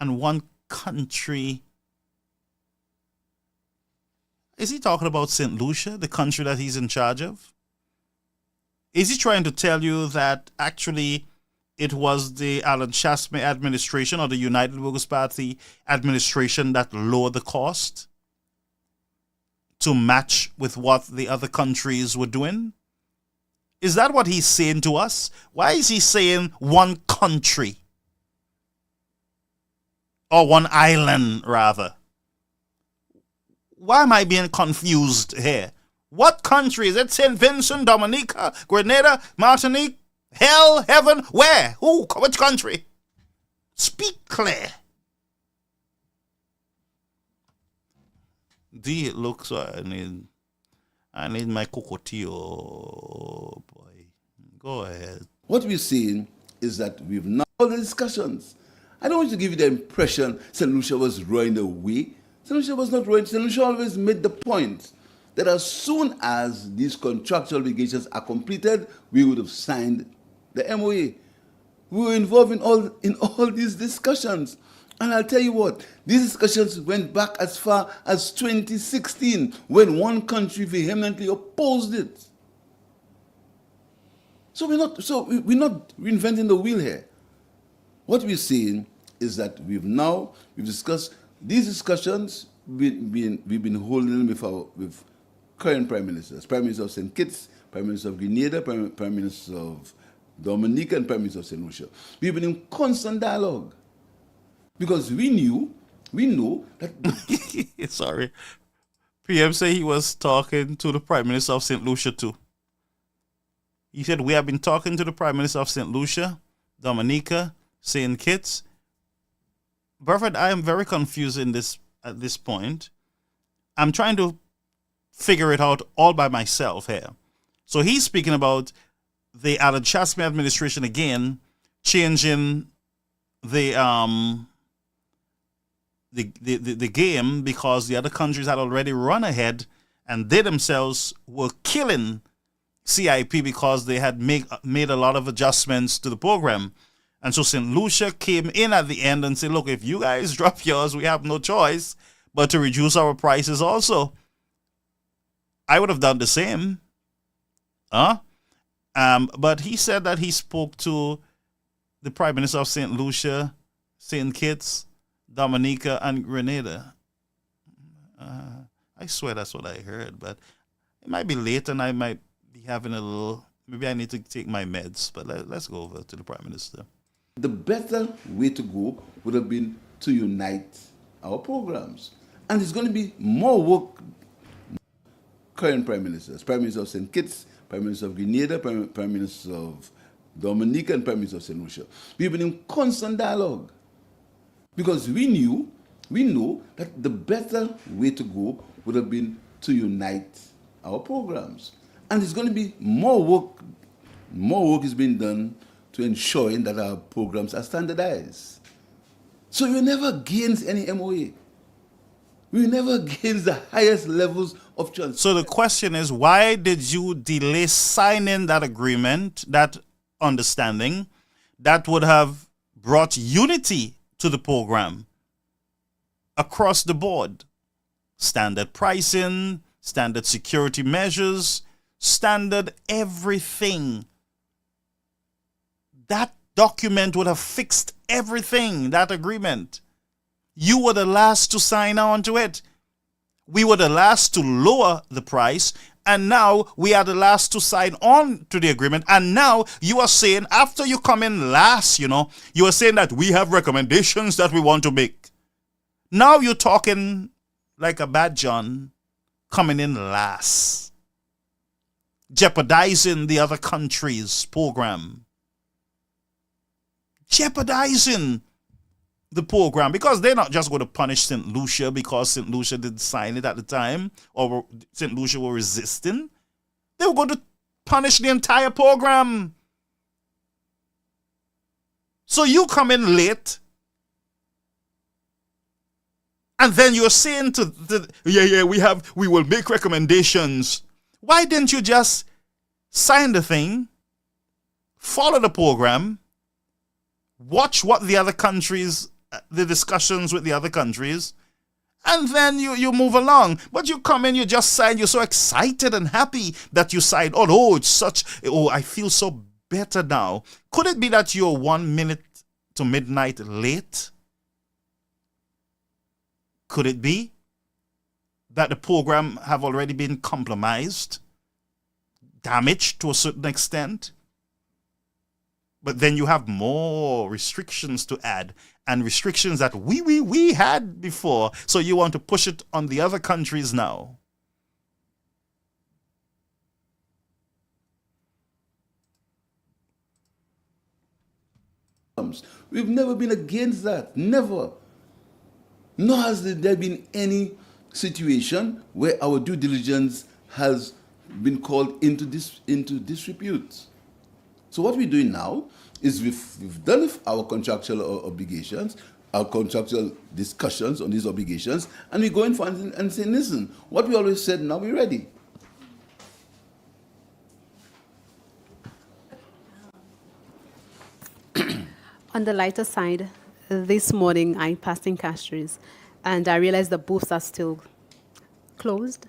and one country. Is he talking about St. Lucia, the country that he's in charge of? Is he trying to tell you that actually it was the Alan Shasme administration or the United Workers' Party administration that lowered the cost to match with what the other countries were doing? Is that what he's saying to us? Why is he saying one country? Or one island, rather? Why am I being confused here? What country? Is it St. Vincent, Dominica, Grenada, Martinique? Hell, heaven, where? Who? Which country? Speak clear. It looks like I need my cocotillo, boy. Go ahead. What we're saying is that we've now all the discussions. I don't want to give you the impression St. Lucia was rowing away. St. Lucia was not rowing. St. Lucia always made the point that as soon as these contractual obligations are completed, we would have signed the MOA. We were involved in all these discussions. And I'll tell you what, these discussions went back as far as 2016, when one country vehemently opposed it. So we're not reinventing the wheel here. What we're saying is that we've discussed these discussions. We've been holding them with current prime ministers, Prime Minister of St. Kitts, Prime Minister of Grenada, Prime Minister of Dominica and Prime Minister of St. Lucia. We've been in constant dialogue because we know that. Sorry. PM say he was talking to the Prime Minister of St. Lucia too. He said, we have been talking to the Prime Minister of St. Lucia, Dominica, St. Kitts. Burford, I am very confused at this point. I'm trying to figure it out all by myself here. So he's speaking about the Alan Chasme administration again changing the game because the other countries had already run ahead and they themselves were killing CIP because they had made a lot of adjustments to the program. And so St. Lucia came in at the end and said, look, if you guys drop yours, we have no choice but to reduce our prices also. I would have done the same. But he said that he spoke to the Prime Minister of St. Lucia, St. Kitts, Dominica, and Grenada. I swear that's what I heard, but it might be late and I might be having a little, maybe I need to take my meds, but let's go over to the Prime Minister. The better way to go would have been to unite our programs. And it's going to be more work. Current Prime Ministers, Prime Minister of St. Kitts, Prime Minister of Grenada, Prime Minister of Dominica, and Prime Minister of St. Lucia. We've been in constant dialogue because we know that the better way to go would have been to unite our programs. And it's going to be more work. More work is being done to ensuring that our programs are standardized. So we never against any MOA. We never against the highest levels of trust. So the question is, why did you delay signing that agreement, that understanding, that would have brought unity to the program across the board? Standard pricing, standard security measures, standard everything. That document would have fixed everything, that agreement. You were the last to sign on to it. We were the last to lower the price, and now we are the last to sign on to the agreement. And now you are saying, after you come in last, you are saying that we have recommendations that we want to make. Now you're talking like a bad John coming in last, jeopardizing the other country's program, jeopardizing the program, because they're not just going to punish St. Lucia because St. Lucia didn't sign it at the time or St. Lucia were resisting. They were going to punish the entire program. So you come in late and then you're saying we will make recommendations. Why didn't you just sign the thing, follow the program, watch what the other countries, the discussions with the other countries, and then you move along? But you come in, you just sign, you're so excited and happy that you signed. I feel so better now. Could it be that you're 1 minute to midnight late? Could it be that the program have already been compromised, damaged to a certain extent? But then you have more restrictions to add, and restrictions that we had before. So you want to push it on the other countries now. We've never been against that. Never. Nor has there been any situation where our due diligence has been called into disrepute. So what we're doing now is we've done our contractual obligations, our contractual discussions on these obligations, and we go in front and say, listen, what we always said, now we're ready. On the lighter side, this morning I passed in Castries and I realized the booths are still closed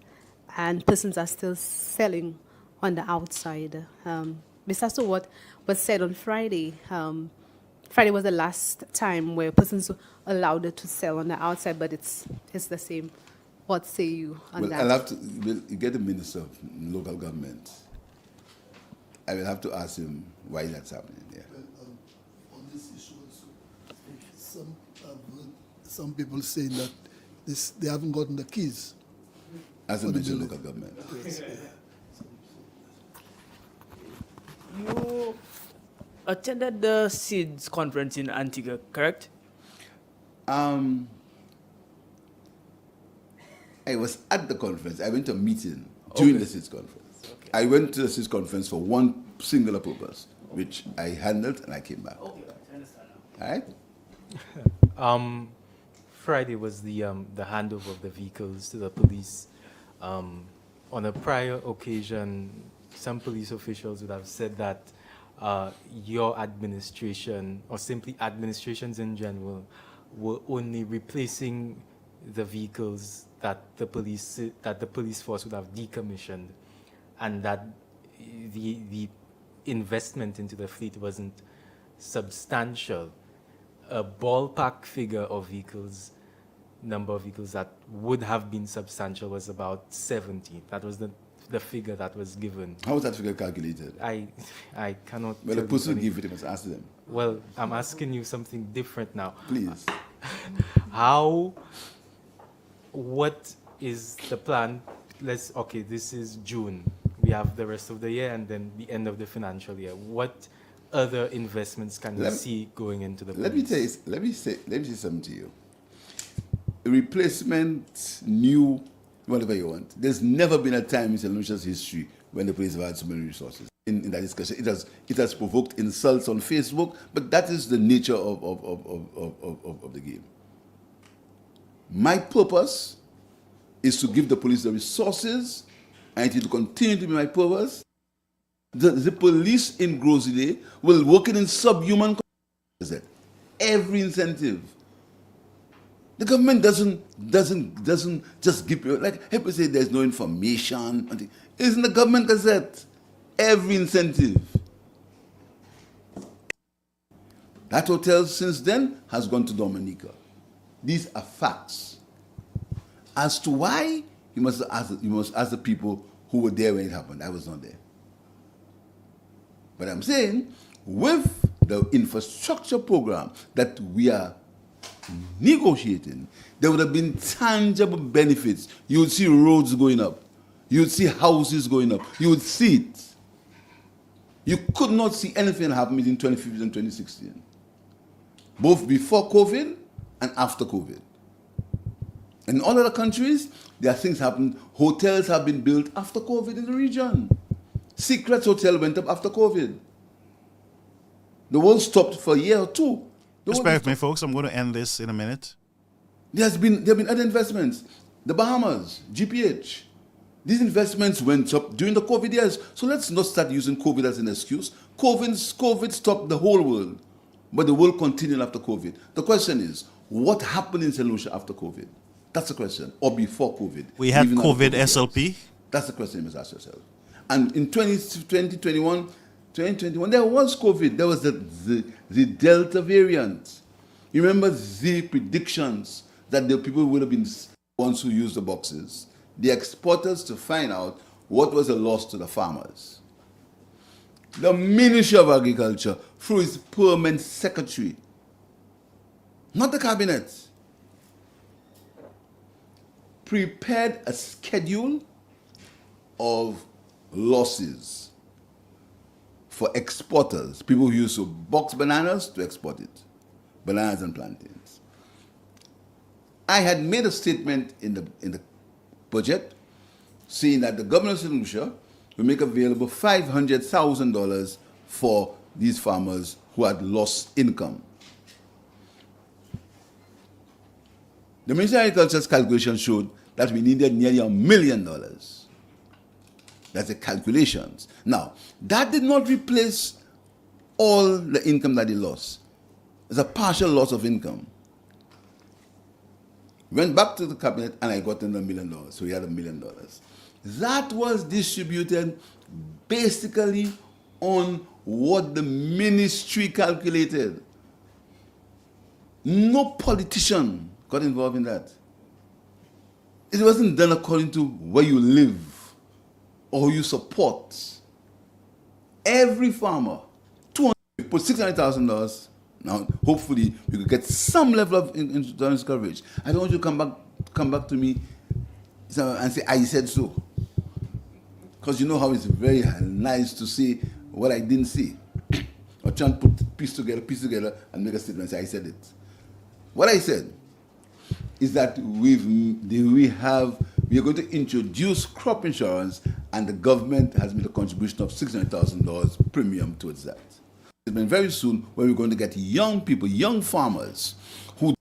and persons are still selling on the outside. As to what was said on Friday, Friday was the last time where persons were allowed to sell on the outside, but it's the same. What say you on that? I'll have to get the Minister of Local Government. I will have to ask him why that's happening. Yeah. Well, on this issue also, some people saying that they haven't gotten the keys. As a major local government. Yes. You attended the SIDS conference in Antigua, correct? I was at the conference. I went to a meeting during the SIDS conference. Okay. I went to the SIDS conference for one singular purpose, which I handled and I came back. Okay, I understand now. All right? Friday was the handover of the vehicles to the police. On a prior occasion, some police officials would have said that your administration, or simply administrations in general, were only replacing the vehicles that the police force would have decommissioned, and that the investment into the fleet wasn't substantial. A ballpark figure of vehicles, number of vehicles that would have been substantial was about 70. That was the figure that was given. How was that figure calculated? I cannot. Well, the person who gave it, must ask them. Well, I'm asking you something different now. Please. What is the plan? Okay, this is June. We have the rest of the year and then the end of the financial year. What other investments can we see going into the police? Let me say something to you. Replacement, new, whatever you want. There's never been a time in St. Lucia's history when the police have had so many resources. In that discussion, it has provoked insults on Facebook, but that is the nature of the game. My purpose is to give the police the resources, and it will continue to be my purpose. The police in Grosile will work in subhuman conditions. Every incentive. The government doesn't just give you, like people say there's no information. It's in the government gazette. Every incentive. That hotel since then has gone to Dominica. These are facts. As to why, you must ask the people who were there when it happened. I was not there. But I'm saying, with the infrastructure program that we are negotiating, there would have been tangible benefits. You would see roads going up. You would see houses going up. You would see it. You could not see anything happen between 2015 and 2016. Both before COVID and after COVID. In all other countries, there are things happening. Hotels have been built after COVID in the region. Secrets Hotel went up after COVID. The world stopped for a year or two. Just bear with me, folks. I'm going to end this in a minute. There have been other investments. The Bahamas, GPH. These investments went up during the COVID years. So let's not start using COVID as an excuse. COVID stopped the whole world. But the world continued after COVID. The question is, what happened in St. Lucia after COVID? That's the question. Or before COVID. We had COVID SLP. That's the question you must ask yourself. And in 2021, there was COVID. There was the Delta variant. You remember the predictions that the people would have been ones who used the boxes. The exporters to find out what was the loss to the farmers. The Ministry of Agriculture, through its permanent secretary, not the cabinet, prepared a schedule of losses for exporters, people who used to box bananas to export it, bananas and plantains. I had made a statement in the budget saying that the government of St. Lucia will make available $500,000 for these farmers who had lost income. The Ministry of Agriculture's calculation showed that we needed nearly $1 million. That's the calculations. Now, that did not replace all the income that he lost. It's a partial loss of income. Went back to the cabinet and I got him $1 million. So he had $1 million. That was distributed basically on what the ministry calculated. No politician got involved in that. It wasn't done according to where you live or who you support. every farmer, put $600,000. Now, hopefully, we could get some level of insurance coverage. I don't want you to come back to me and say, I said so. Because you know how it's very nice to say what I didn't say. Or try and put piece together, and make a statement and say, I said it. What I said is that we are going to introduce crop insurance, and the government has made a contribution of $600,000 premium towards that. It's been very soon when we're going to get young people, young farmers who...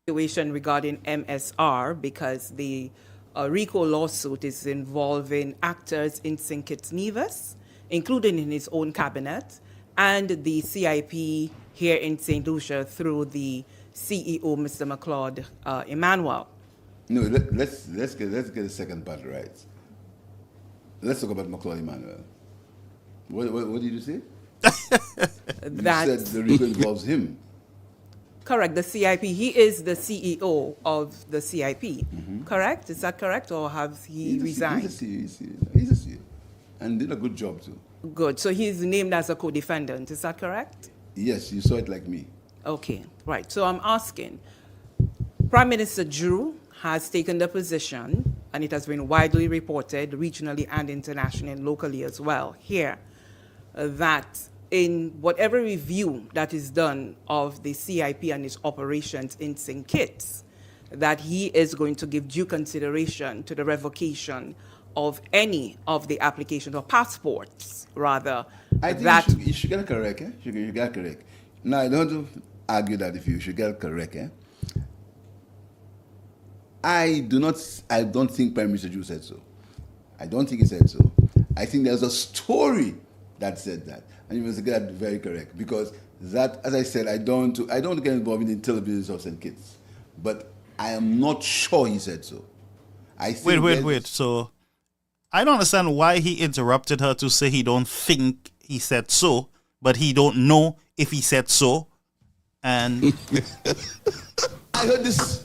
Situation regarding MSR, because the RICO lawsuit is involving actors in St. Kitts Nevis, including in his own cabinet, and the CIP here in St. Lucia through the CEO, Mr. McLeod Emmanuel. No, let's get the second part right. Let's talk about McLeod Emmanuel. What did you say? You said the RICO involves him. Correct, the CIP. He is the CEO of the CIP, correct? Is that correct, or have he resigned? He's a CEO, and did a good job too. Good, so he's named as a co-defendant, is that correct? Yes, you saw it like me. Okay, right. So I'm asking, Prime Minister Drew has taken the position, and it has been widely reported regionally and internationally and locally as well here, that in whatever review that is done of the CIP and its operations in St. Kitts, that he is going to give due consideration to the revocation of any of the applications or passports, rather. I think you should get it correct. You get it correct. Now, I don't want to argue that if you should get it correct. I don't think Prime Minister Drew said so. I don't think he said so. I think there's a story that said that. And you must get that very correct, because that, as I said, I don't get involved in the internal business of St. Kitts, but I am not sure he said so. I think wait. So I don't understand why he interrupted her to say he don't think he said so, but he don't know if he said so. And I heard this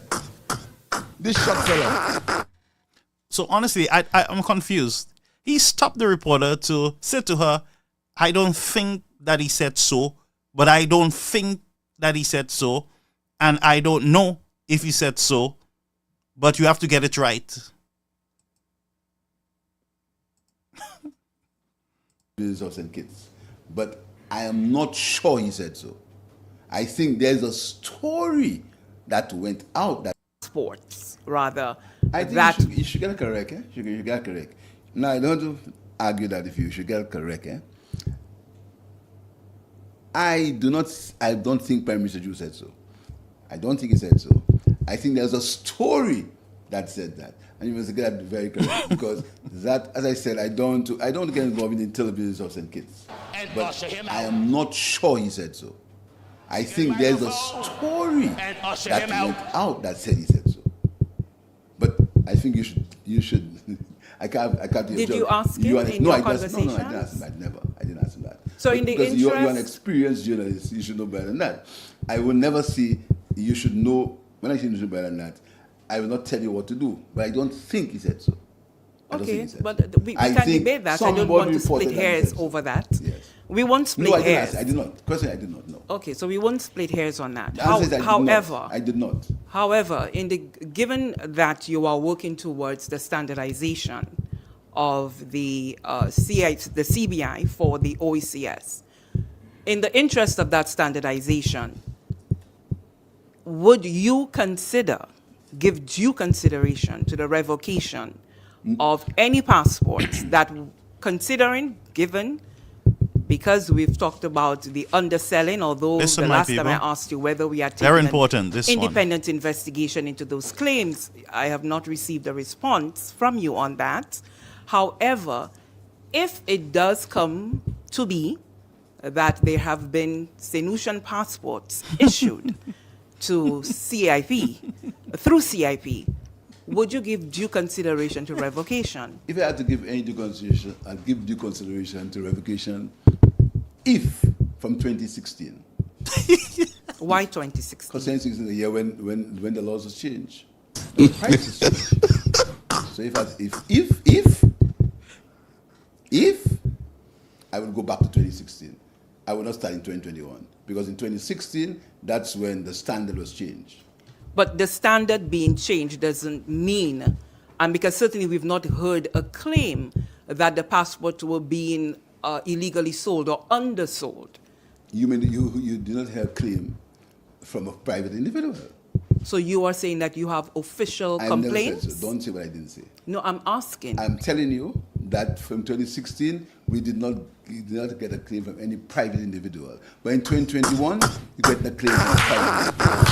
shot fella. So honestly, I'm confused. He stopped the reporter to say to her, I don't think that he said so, but I don't think that he said so, and I don't know if he said so, but you have to get it right. Business of St. Kitts, but I am not sure he said so. I think there's a story that went out that sports, rather. I think you should get it correct. You get it correct. Now, I don't want to argue that if you should get it correct. I don't think Prime Minister Drew said so. I don't think he said so. I think there's a story that said that. And you must get that very correct, because that, as I said, I don't get involved in the internal business of St. Kitts. But I am not sure he said so. I think there's a story that went out that said he said so. But I think you should. I can't. Did you ask him in your conversations? No, I didn't ask him that. Never. I didn't ask him that. So in the because interest, you're an experienced journalist, you should know better than that. I will never say you should know. When I say you should know better than that, I will not tell you what to do. But I don't think he said so. Okay, but we can debate that. I don't want to split hairs over that. Yes. We won't split hairs. I did not. Personally, I did not know. Okay, so we won't split hairs on that. However, I did not. However, given that you are working towards the standardization of the CBI for the OECS, in the interest of that standardization, would you give due consideration to the revocation of any passports that, because we've talked about the underselling, although the last time I asked you whether we are taking an independent investigation into those claims, I have not received a response from you on that. However, if it does come to be that there have been Sanusian passports issued to CIP, through CIP, would you give due consideration to revocation? If I had to give any due consideration, I'd give due consideration to revocation if from 2016. Why 2016? Because 2016 is the year when the laws changed. The prices changed. So if I would go back to 2016. I would not start in 2021 because in 2016, that's when the standard was changed. But the standard being changed doesn't mean, and because certainly we've not heard a claim that the passports were being illegally sold or undersold. You mean you did not hear a claim from a private individual? So you are saying that you have official complaints? Never said so. Don't say what I didn't say. No, I'm asking. I'm telling you that from 2016, we did not get a claim from any private individual. But in 2021, you get the claim from a private individual.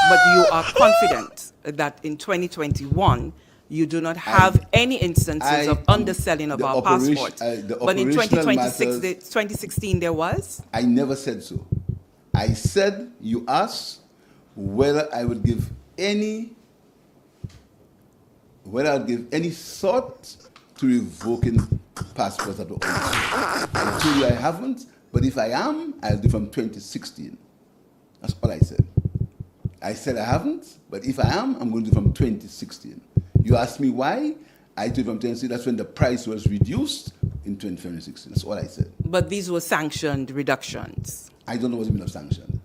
But you are confident that in 2021, you do not have any instances of underselling of our passports. But in 2016, there was? I never said so. I said, you asked whether I would give any thought to revoking passports at all. I told you I haven't, but if I am, I'll do from 2016. That's all I said. I said I haven't, but if I am, I'm going to do from 2016. You asked me why? I told you from 2016, that's when the price was reduced in 2016. That's all I said. But these were sanctioned reductions. I don't know what you mean of sanctioned.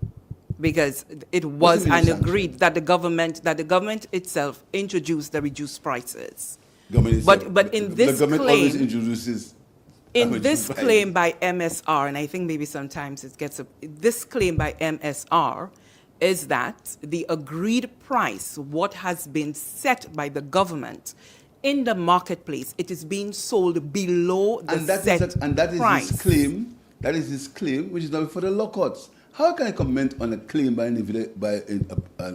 Because it was agreed that the government itself introduced the reduced prices. But in this government claim, always introduces in this claim by MSR, and I think maybe sometimes it gets this claim by MSR is that the agreed price, what has been set by the government in the marketplace, it is being sold below the set price. His claim. That is his claim, which is now before the law courts. How can I comment on a claim by a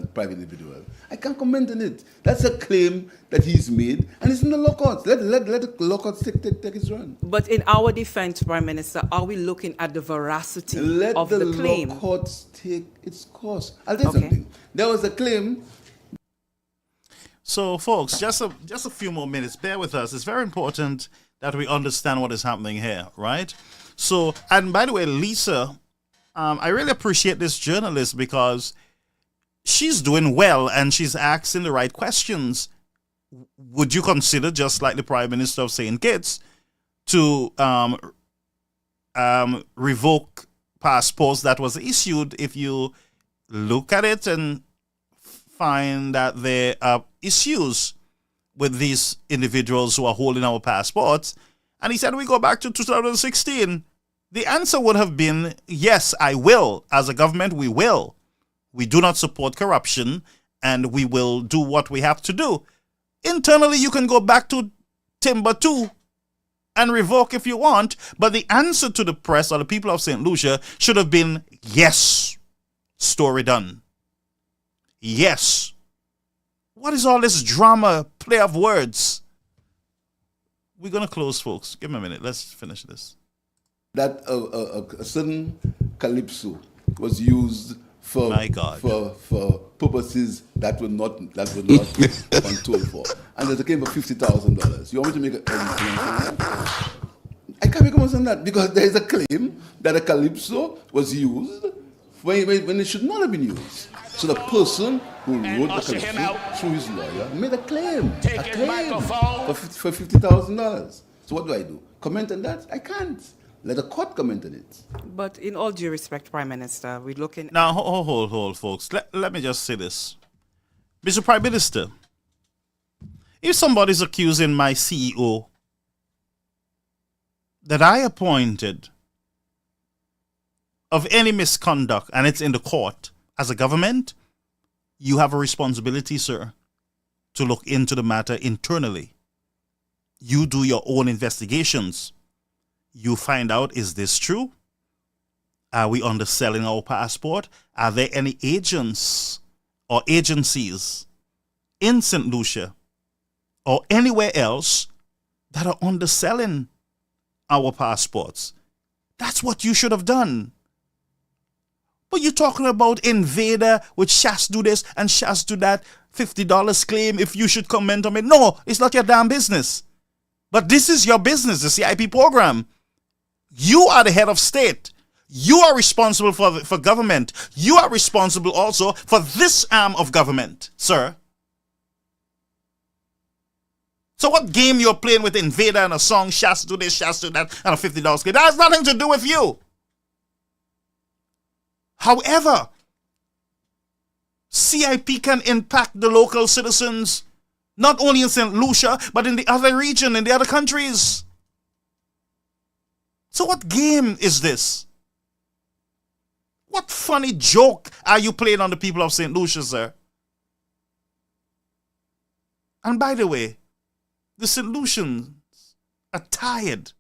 private individual? I can't comment on it. That's a claim that he's made, and it's in the law courts. Let the law courts take its run. But in our defense, Prime Minister, are we looking at the veracity of the claim? Let the law courts take its course. I'll tell you something. There was a claim. So, folks, just a few more minutes. Bear with us. It's very important that we understand what is happening here, right? So, and by the way, Lisa, I really appreciate this journalist because she's doing well and she's asking the right questions. Would you consider, just like the Prime Minister of St. Kitts, to revoke passports that was issued if you look at it and find that there are issues with these individuals who are holding our passports? And he said, we go back to 2016. The answer would have been, yes, I will. As a government, we will. We do not support corruption, and we will do what we have to do. Internally, you can go back to Timbuktu and revoke if you want, but the answer to the press or the people of St. Lucia should have been, yes, story done. Yes. What is all this drama, play of words? We're going to close, folks. Give me a minute. Let's finish this. That a certain calypso was used for purposes that were not controlled for, and it came for $50,000. You want me to make a claim? I can't make a comment on that because there is a claim that a calypso was used when it should not have been used. So the person who wrote the calypso through his lawyer made a claim for $50,000. So what do? Comment on that? I can't. Let the court comment on it. But in all due respect, Prime Minister, we're looking... Now, hold, folks. Let me just say this. Mr. Prime Minister, if somebody's accusing my CEO that I appointed of any misconduct and it's in the court, as a government, you have a responsibility, sir, to look into the matter internally. You do your own investigations. You find out, is this true? Are we underselling our passport? Are there any agents or agencies in St. Lucia or anywhere else that are underselling our passports? That's what you should have done. But you're talking about invader, which shas do this and shas do that, $50 claim if you should comment on it. No, it's not your damn business. But this is your business, the CIP program. You are the head of state. You are responsible for government. You are responsible also for this arm of government, sir. So what game you're playing with Invader and a song, Shas do this, Shas do that, and a $50 game? That has nothing to do with you. However, CIP can impact the local citizens, not only in St. Lucia, but in the other region, in the other countries. So what game is this? What funny joke are you playing on the people of St. Lucia, sir? And by the way, the St. Lucians are tired.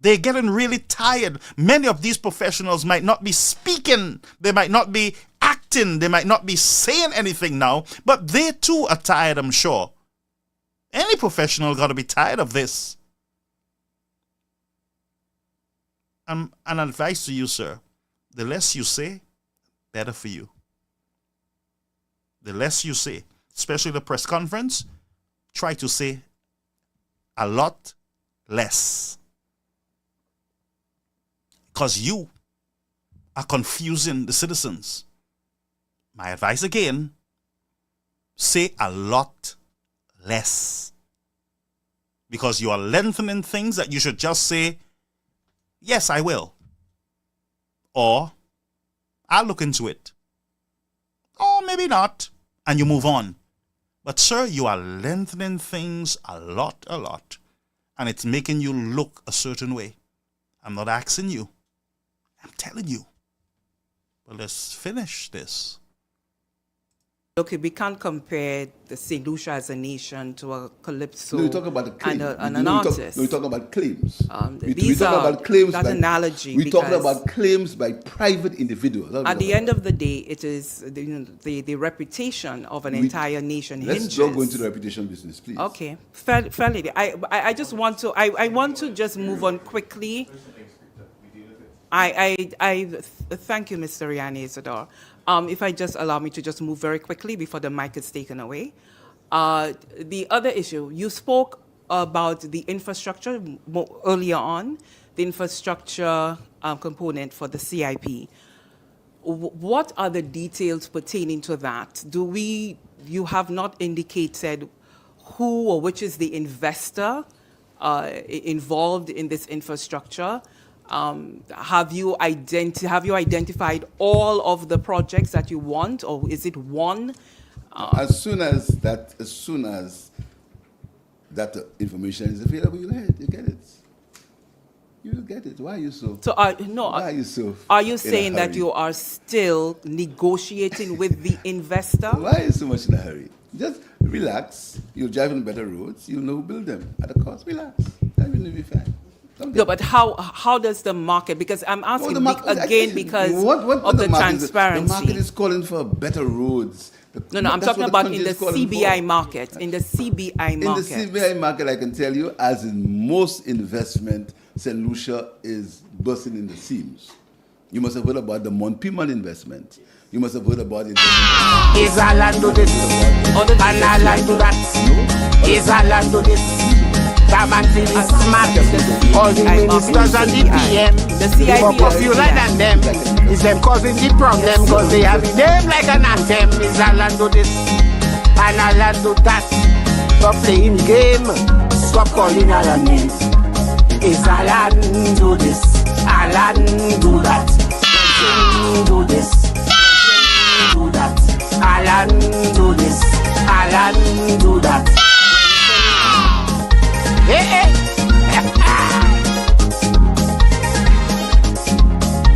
They're getting really tired. Many of these professionals might not be speaking. They might not be acting. They might not be saying anything now. But they too are tired, I'm sure. Any professional got to be tired of this. An advice to you, sir. The less you say, better for you. The less you say, especially the press conference, try to say a lot less. Because you are confusing the citizens. My advice again, say a lot less. Because you are lengthening things that you should just say, yes, I will. Or, I'll look into it. Or maybe not. And you move on. But sir, you are lengthening things a lot. And it's making you look a certain way. I'm not asking you. I'm telling you. But let's finish this. Okay, we can't compare the St. Lucia as a nation to a calypso no, we talk about the claim. and an artist. We talk about claims. We talk about claims. That's an analogy. We talk about claims by private individuals. At the end of the day, it is the reputation of an entire nation hinges. Let's not go into the reputation business, please. Okay, fairly. I just want to. I want to just move on quickly. I thank you, Mr. Riani Isidore. If I just allow me to just move very quickly before the mic is taken away. The other issue, you spoke about the infrastructure earlier on, the infrastructure component for the CIP. What are the details pertaining to that? You have not indicated who or which is the investor involved in this infrastructure? Have you identified all of the projects that you want, or is it one? As soon as that information is available, you get it. You get it. Why are you so? Why are you so? Are you saying that you are still negotiating with the investor? Why are you so much in a hurry? Just relax. You'll drive on better roads. You'll know who build them at a cost. Relax. Everything will be fine. No, but how does the market? Because I'm asking because of the transparency. The market is calling for better roads. I'm talking about in the CBI market. In the CBI market. In the CBI market, I can tell you, as in most investment, St. Lucia is bursting in the seams. You must have heard about the Montpellier investment. You must have heard about it. Is a land do this? And a land do that? Is a land do this? And feel is smart. All the ministers and the PM, the more popular than them. Is them causing the problem because they have a name like an anthem. Is a land do this and a land do that. Stop playing game, stop calling our names. Is a land do this, a land do that. Do this, do that. A land do this, a land do that.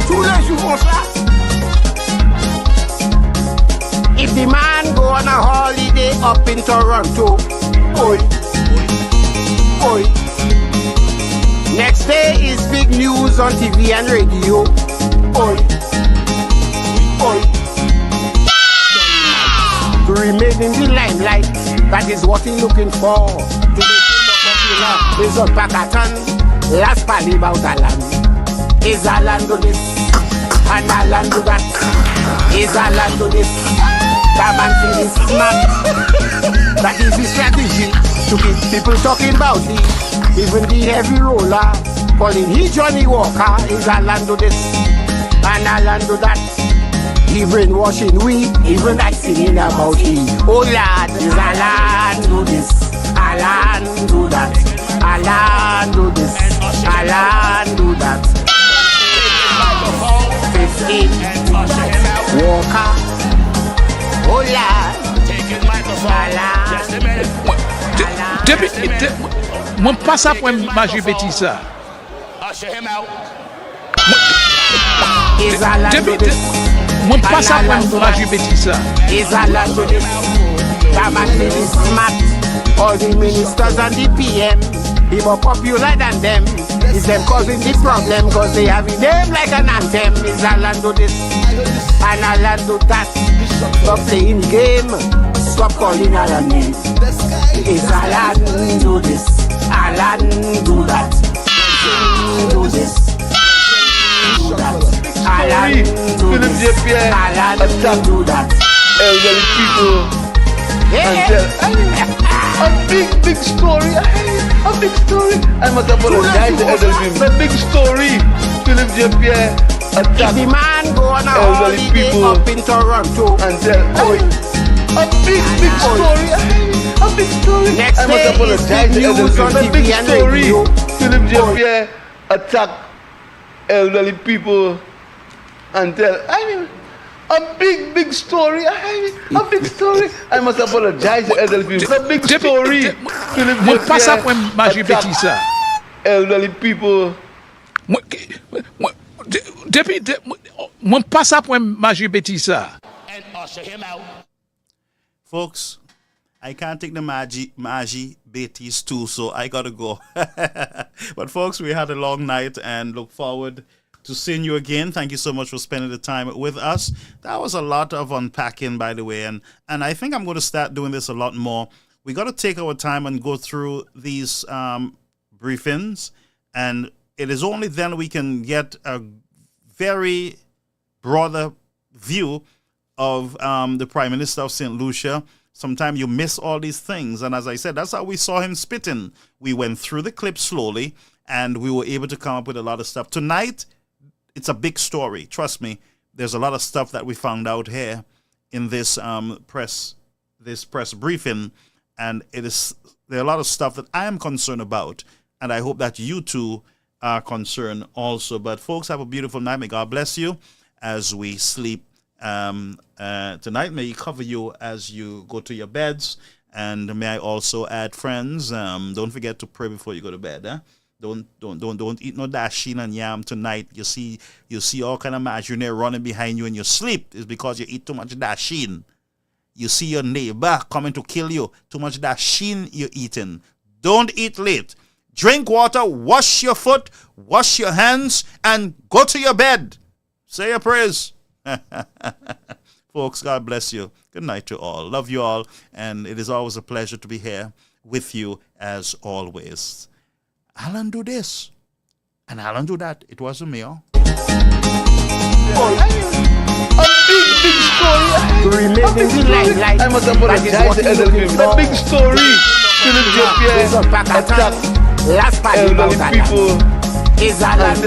Tous les jours comme ça. If the man go on a holiday up in Toronto, next day is big news on TV and radio, to remain in the limelight, that is what he's looking for. Is a Pakatan, Las Paliba Land. Is a land do this, and a land do that. Is a land do this. Come and feel is smart. That is the strategy to keep people talking about it. Even the heavy roller, calling he Johnny Walker. Is a land do this, and a land do that. He brainwashing we, even I singing about it. Oh Lord, is a land do this. A Alan do that. Alan do this. Alan do that. 15 Walker. Oh yeah. Mon passe après Magie Bétissa. Mon passe après Magie Bétissa. Is Alan do this. Taman is smart. All the ministers and the PM, he more popular than them. Is them causing the problem cause they have a name like an anthem. Is Alan do this and Alan do that. Stop playing game, stop calling Alan names. Is Alan do this, Alan do that. Do this, do that. Alan do this, Alan do that. Elderly people. A big story. A big story. I must apologize to elderly people. A big story. Philip J. Pierre attacked the man go on a elderly people up in Toronto and tell, a big story. A big story. Next I must apologize to elderly people. A big story. Philip J. Pierre attacked elderly people and tell, a big story. A big story. I must apologize to elderly people. A big story. Philip Mon passe après Magie Bétissa. Elderly people. Mon passe après Magie Bétissa. And usher him out. Folks, I can't take the Magie Beatties too, so I gotta go. But folks, we had a long night and look forward to seeing you again. Thank you so much for spending the time with us. That was a lot of unpacking, by the way, and I think I'm going to start doing this a lot more. We got to take our time and go through these briefings, and it is only then we can get a very broader view of the Prime Minister of St. Lucia. Sometimes you miss all these things, and as I said, that's how we saw him spitting. We went through the clip slowly, and we were able to come up with a lot of stuff. Tonight, it's a big story. Trust me, there's a lot of stuff that we found out here in this press briefing, and there are a lot of stuff that I am concerned about, and I hope that you too are concerned also. But folks, have a beautiful night. May God bless you as we sleep tonight. May He cover you as you go to your beds, and may I also add, friends, don't forget to pray before you go to bed. Don't eat no dasheen and yam tonight. You see all kind of imaginary running behind you in your sleep. It's because you eat too much dasheen. You see your neighbor coming to kill you. Too much dasheen you're eating. Don't eat late. Drink water, wash your foot, wash your hands, and go to your bed. Say your prayers. Folks, God bless you. Good night to all. Love you all, and it is always a pleasure to be here with you as always. Alan do this, and Alan do that. It wasn't me, oh. A big story. I must apologize to elderly people. A big story. Philip J. Pierre attacked elderly people. Is Alan